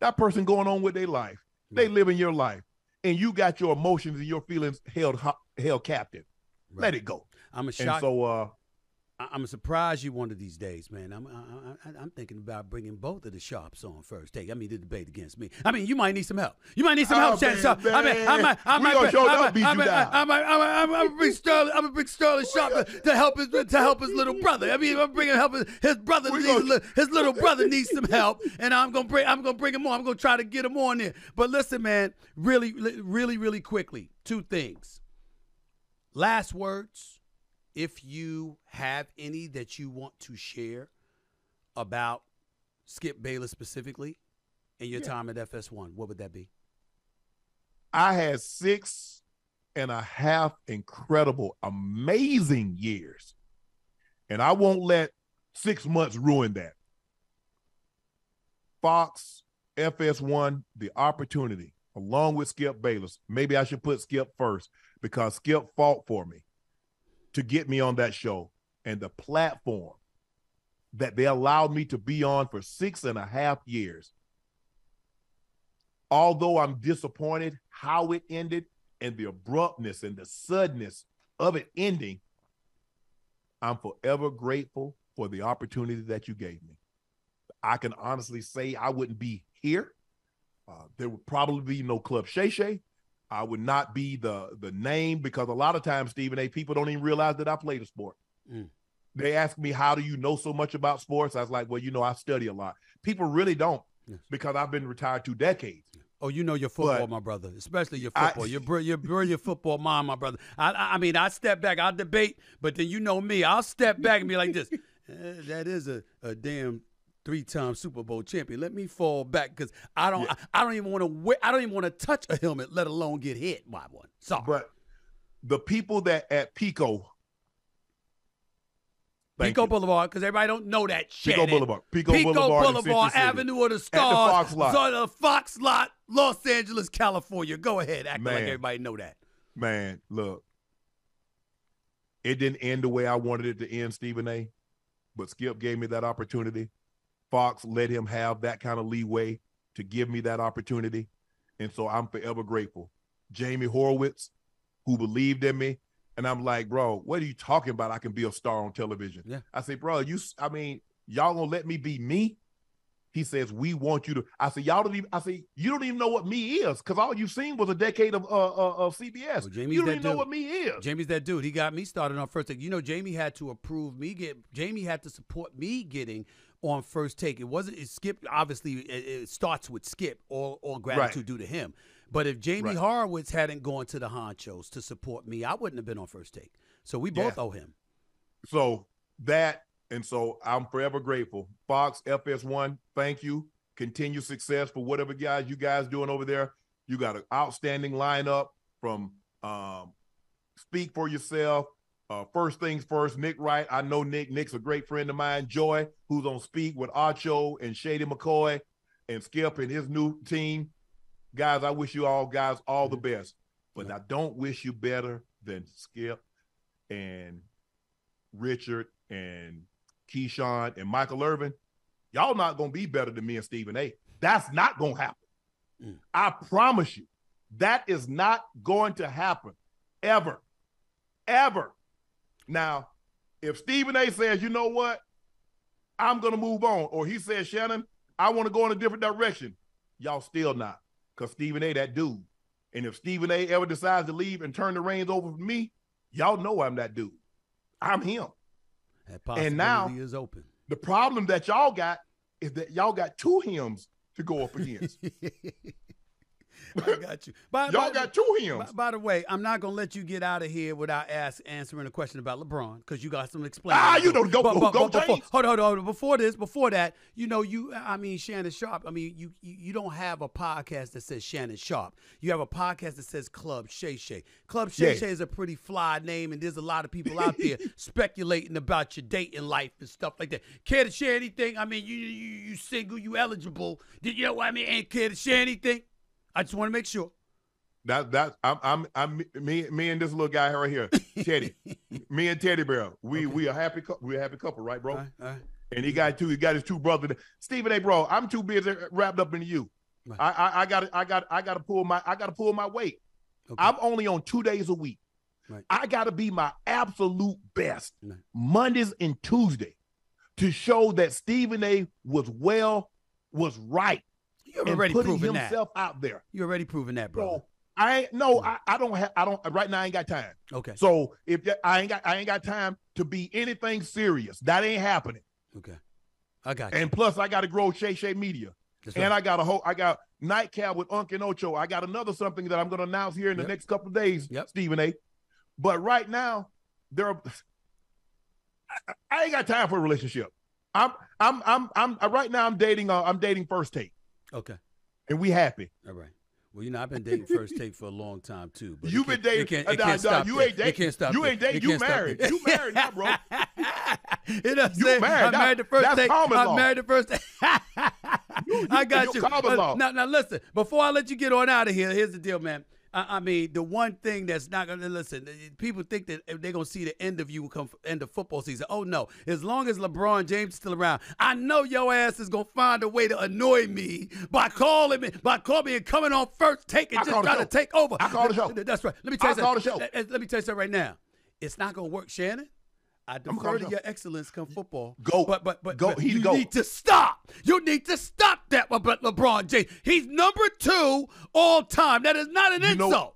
that person going on with their life, they live in your life, and you got your emotions and your feelings held captive. Right. Let it go. I'm a surprise you one of these days, man. I'm thinking about bringing both of the Sharpes on first take. I mean, the debate against me. I mean, you might need some help. Shannon Sharpe. I'm gonna bring Sterling Sharpe to help his little brother. I mean, I'm bringing help. His little brother needs some help, and I'm gonna bring him on. I'm gonna try to get him on there. But listen, man, really quickly, 2 things. Last words, if you have any that you want to share about Skip Bayless specifically and your time at FS1, what would that be? I had 6.5 incredible, amazing years. And I won't let 6 months ruin that. Fox, FS1, the opportunity, along with Skip Bayless. Maybe I should put Skip first, because Skip fought for me to get me on that show, and the platform that they allowed me to be on for 6.5 years. Although I'm disappointed how it ended and the abruptness and the suddenness of it ending, I'm forever grateful for the opportunity that you gave me. I can honestly say I wouldn't be here. There would probably be no Club Shay Shay. I would not be the name, because a lot of times, Stephen A., people don't even realize that I played a sport. They ask me, how do you know so much about sports? I was like, well, I study a lot. People really don't, because I've been retired 2 decades. Oh, you know your football, my brother, especially your football. You're brilliant football mind, my brother. I mean, I step back, I'll debate, but then you know me, I'll step back and be like this. That is a damn 3-time Super Bowl champion. Let me fall back, because I don't even want to touch a helmet, let alone get hit by one. Sorry. But the people that at Pico Boulevard, because everybody don't know that shit. Pico Boulevard, Avenue of the Stars, the Fox Lot, Los Angeles, California. Go ahead, act like everybody know that. Man, look, it didn't end the way I wanted it to end, Stephen A., but Skip gave me that opportunity. Fox let him have that kind of leeway to give me that opportunity. And so I'm forever grateful. Jamie Horowitz, who believed in me. And I'm like, bro, what are you talking about? I can be a star on television. Yeah. I say, bro, y'all gonna let me be me? He says, we want you to. I say, you don't even know what me is, because all you've seen was a decade of CBS. Well, you don't even know what me is. Jamie's that dude. He got me started on First Take. Jamie had to approve me. Jamie had to support me getting on First Take. Skip, obviously, it starts with Skip, all gratitude due to him. But if Jamie Horowitz hadn't gone to the honchos to support me, I wouldn't have been on First Take. So we both owe him. So I'm forever grateful. Fox, FS1, thank you. Continue success for whatever you guys doing over there. You got an outstanding lineup from Speak for Yourself, First Things First, Nick Wright. I know Nick. Nick's a great friend of mine. Joy, who's on Speak with Archo and Shady McCoy and Skip and his new team. Guys, I wish you all guys all the best. But I don't wish you better than Skip and Richard and Keyshawn and Michael Irvin. Y'all not going to be better than me and Stephen A. That's not going to happen. I promise you. That is not going to happen. Ever. Ever. Now, if Stephen A says, you know what, I'm going to move on, or he says, Shannon, I want to go in a different direction, y'all still not, because Stephen A, that dude. And if Stephen A ever decides to leave and turn the reins over to me, y'all know I'm that dude. I'm him. That possibility and now is open. The problem that y'all got is that y'all got two hymns to go up against. I got you. Y'all got two hymns. By the way, I'm not going to let you get out of here without answering a question about LeBron, because you got some explaining. You know, go James. Hold on. Before that, you know, Shannon Sharpe, you don't have a podcast that says Shannon Sharpe. You have a podcast that says Club Shay Shay. Club Shay Shay is a pretty fly name, and there's a lot of people out there speculating about your dating life and stuff like that. Care to share anything? I mean, you single, you eligible. You know what I mean? Ain't care to share anything? I just want to make sure. I'm me and this little guy right here, Teddy. Me and Teddy Bear. We a happy couple, right, bro? All right. And he got his two brothers. Stephen A, bro, I'm too busy wrapped up into you. Right. I gotta pull my weight. Okay. I'm only on 2 days a week. Right. I gotta be my absolute best Mondays and Tuesday to show that Stephen A was right. You're already proving himself out there. You're already proving that, bro. So I don't right now. I ain't got time. Okay. So if I ain't got time to be anything serious, that ain't happening. Okay. I got you. And plus, I got to grow Shay Shay Media, and I got Nightcap with Unc and Ocho. I got another something that I'm going to announce here in the next couple of days. Stephen A. But right now, I ain't got time for a relationship. I'm right now. I'm dating First Take. Okay. And we happy. All right. Well, you know, I've been dating First Take for a long time too. But you've been dating. You ain't dating. Can't stop. You ain't dating. You married. You married now, bro. You know, I'm married to First Take. I'm married to First Take. I got you. Now listen. Before I let you get on out of here, here's the deal, man. I mean, the one thing that's not going to listen, people think that they're going to see the end of you come end of football season. Oh, no. As long as LeBron James is still around, I know your ass is going to find a way to annoy me by calling me and coming on First Take and just trying to take over. I call the show. That's right. Let me tell you something right now. It's not going to work, Shannon. I defer to your excellence come football. But you need to stop. You need to stop that, LeBron James. He's number 2 all time. That is not an insult.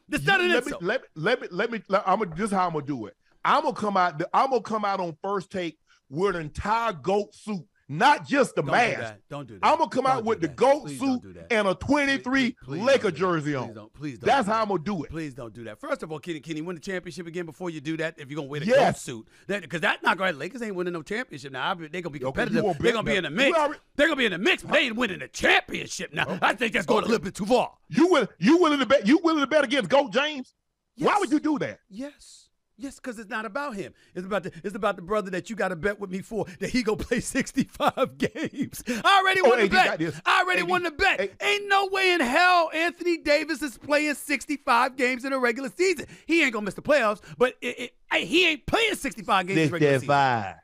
That's not an insult. Let me. This is how I'm gonna do it. I'm gonna come out on First Take with an entire GOAT suit. Not just the mask. Don't do that. I'm going to come out with the GOAT suit and a 23 Laker jersey on. Please don't. That's how I'm going to do it. Please don't do that. First of all, can he win the championship again before you do that? If you're going to wear the GOAT suit. Because that's not going to Lakers ain't winning no championship now. They're going to be competitive. They're going to be in the mix. They're going to be in the mix, but they ain't winning the championship now. I think that's going a little bit too far. You willing to bet against GOAT James? Yes. Why would you do that? Yes, because it's not about him. It's about the brother that you got to bet with me for that he gonna play 65 games. I already won the bet. I already won the bet. Ain't no way in hell Anthony Davis is playing 65 games in a regular season. He ain't gonna miss the playoffs, but he ain't playing 65 games in a regular season.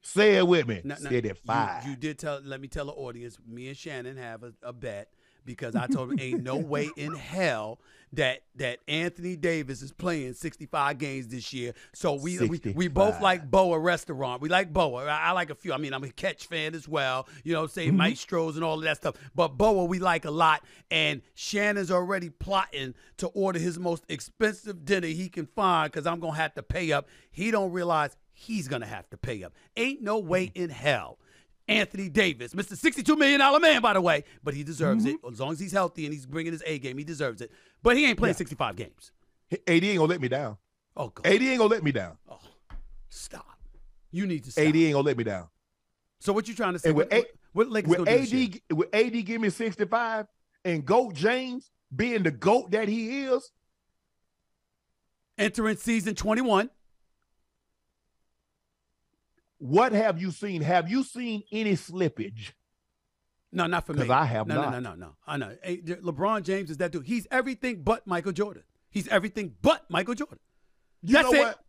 Say it with me. 65. You did tell. Let me tell the audience. Me and Shannon have a bet. Because I told him ain't no way in hell that Anthony Davis is playing 65 games this year. So we both like Boa Restaurant. We like Boa. I like a few. I mean, I'm a Catch fan as well. You know what I'm saying? Maestros and all of that stuff. But Boa we like a lot. And Shannon's already plotting to order his most expensive dinner he can find because I'm going to have to pay up. He don't realize he's going to have to pay up. Ain't no way in hell. Anthony Davis, Mr. $62 million man, by the way, but he deserves it. As long as he's healthy and he's bringing his A game, he deserves it. But he ain't playing 65 games. AD ain't going to let me down. Oh, God. AD ain't going to let me down. Oh, stop. You need to stop. AD ain't going to let me down. So what you trying to say? What Lakers with AD giving me 65 and GOAT James being the GOAT that he is, entering season 21. What have you seen? Have you seen any slippage? No, not for me. Because I have not. No. I know. Hey, LeBron James is that dude. He's everything but Michael Jordan. He's everything but Michael Jordan. That's know it. what?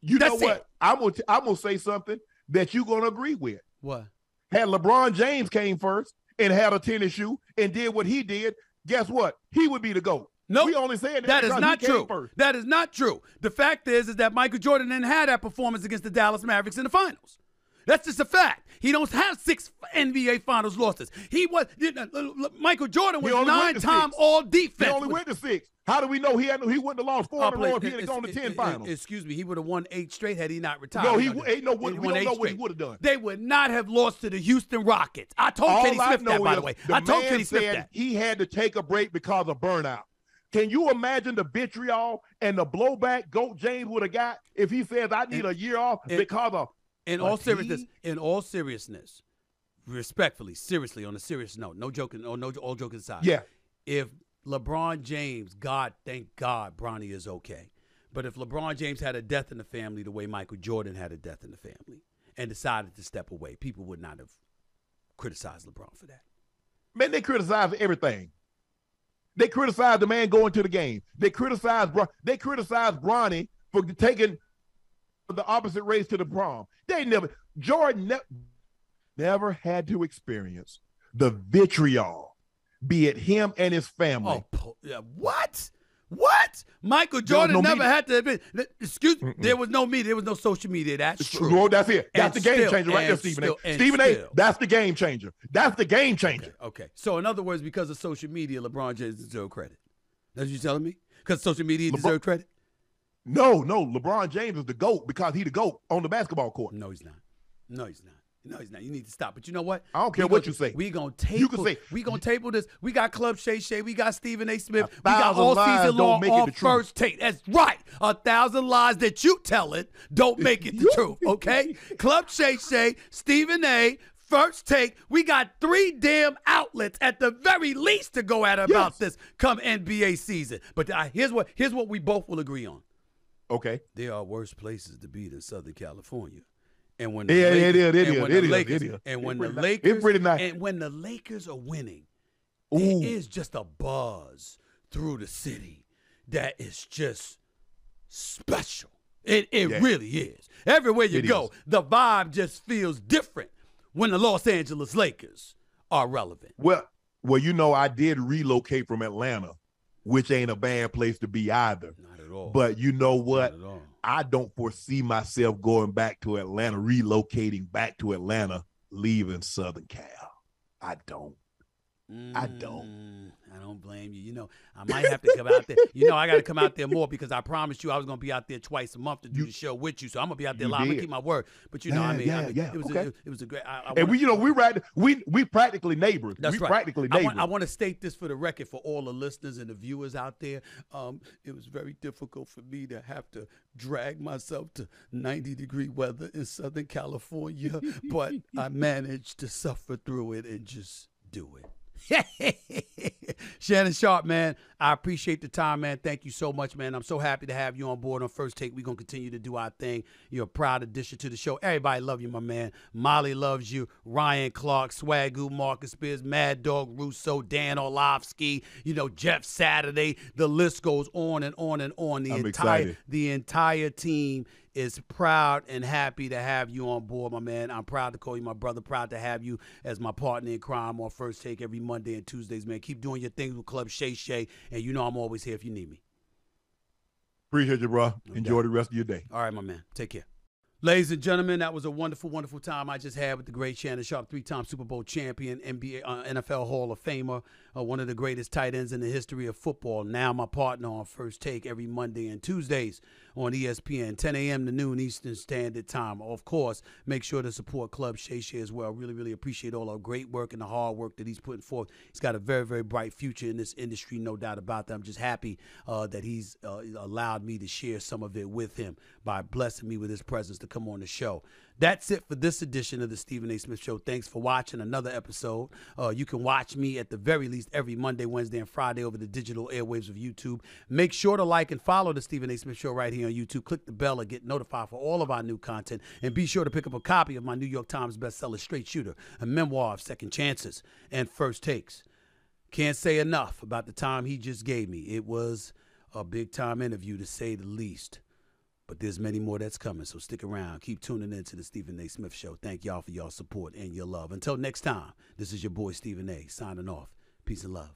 You That's know what? it. I'm gonna say something that you're gonna agree with. What? Had LeBron James came first and had a tennis shoe and did what he did, guess what? He would be the GOAT. No, we only saying that is because not he came true. first. That is not true. The fact is that Michael Jordan didn't have that performance against the Dallas Mavericks in the finals. That's just a fact. He don't have 6 NBA Finals losses. Michael Jordan was 9-time All Defense. He only went to 6. How do we know he wouldn't have lost 4 in a row if he had gone to 10 finals? Excuse me, he would have won 8 straight had he not retired. No, we don't know what he would have done. They would not have lost to the Houston Rockets. I told Kenny Smith that, by the way. I told Kenny Smith that. He had to take a break because of burnout. Can you imagine the vitriol and the blowback GOAT James would have got if he says, I need a year off because of In all seriousness, respectfully, seriously, on a serious note, no joking, all joking aside. Yeah. If LeBron James, thank God, Bronny is okay. But if LeBron James had a death in the family the way Michael Jordan had a death in the family and decided to step away, people would not have criticized LeBron for that. Man, they criticize everything. They criticize the man going to the game. They criticize Bronny for taking the opposite race to the prom. Jordan never had to experience the vitriol, be it him and his family. What? Michael Jordan never had to admit. Excuse me. There was no media. There was no social media. That's true. Well, that's it. That's the game changer right there, Stephen A. Stephen A. That's the game changer. That's the game changer. Okay. So in other words, because of social media, LeBron James deserves credit. That's what you're telling me? Because social media deserves credit? No. LeBron James is the GOAT because he's the GOAT on the basketball court. No, he's not. You need to stop. But you know what? I don't care what you say. We gonna table this. We got Club Shay Shay. We got Stephen A. Smith. We got all season long on First Take. That's right. 1,000 lies that you tell it don't make it the truth. Okay? Club Shay Shay, Stephen A., First Take. We got 3 damn outlets at the very least to go at about this come NBA season. But here's what we both will agree on. Okay. There are worse places to be than Southern California. And when the Lakers are winning, it is just a buzz through the city that is just special. It really is. Everywhere you go, the vibe just feels different when the Los Angeles Lakers are relevant. Well, I did relocate from Atlanta, which ain't a bad place to be either. Not at all. But you know what? Not at all. I don't foresee myself going back to Atlanta, relocating back to Atlanta, leaving Southern Cal. I don't. I don't blame you. I might have to come out there. I got to come out there more because I promised you I was going to be out there twice a month to do the show with you. So I'm going to be out there a lot. I'm going to keep my word. But it was a great. And we practically neighbors. That's right. Practically neighbors. I want to state this for the record for all the listeners and the viewers out there. It was very difficult for me to have to drag myself to 90-degree weather in Southern California, but I managed to suffer through it and just do it. Shannon Sharpe, man, I appreciate the time, man. Thank you so much, man. I'm so happy to have you on board on First Take. We're going to continue to do our thing. You're a proud addition to the show. Everybody love you, my man. Molly loves you. Ryan Clark, Swagoo, Marcus Spears, Mad Dog Russo, Dan Orlovsky, Jeff Saturday. The list goes on and on and on. The entire team is proud and happy to have you on board, my man. I'm proud to call you my brother, proud to have you as my partner in crime on First Take every Monday and Tuesdays, man. Keep doing your things with Club Shay Shay, and I'm always here if you need me. Appreciate you, bro. Enjoy the rest of your day. All right, my man. Take care. Ladies and gentlemen, that was a wonderful, wonderful time I just had with the great Shannon Sharpe, 3-time Super Bowl champion, NFL Hall of Famer, one of the greatest tight ends in the history of football. Now my partner on First Take every Monday and Tuesdays on ESPN, 10 a.m. to noon Eastern Standard Time. Of course, make sure to support Club Shay Shay as well. Really, really appreciate all our great work and the hard work that he's putting forth. He's got a very, very bright future in this industry, no doubt about that. I'm just happy that he's allowed me to share some of it with him by blessing me with his presence to come on the show. That's it for this edition of the Stephen A. Smith Show. Thanks for watching another episode. You can watch me at the very least every Monday, Wednesday, and Friday over the digital airwaves of YouTube. Make sure to like and follow the Stephen A. Smith Show right here on YouTube. Click the bell to get notified for all of our new content. And be sure to pick up a copy of my New York Times bestseller, Straight Shooter, a memoir of second chances and first takes. Can't say enough about the time he just gave me. It was a big-time interview, to say the least. But there's many more that's coming, so stick around. Keep tuning in to the Stephen A. Smith Show. Thank y'all for your support and your love. Until next time, this is your boy Stephen A. signing off. Peace and love.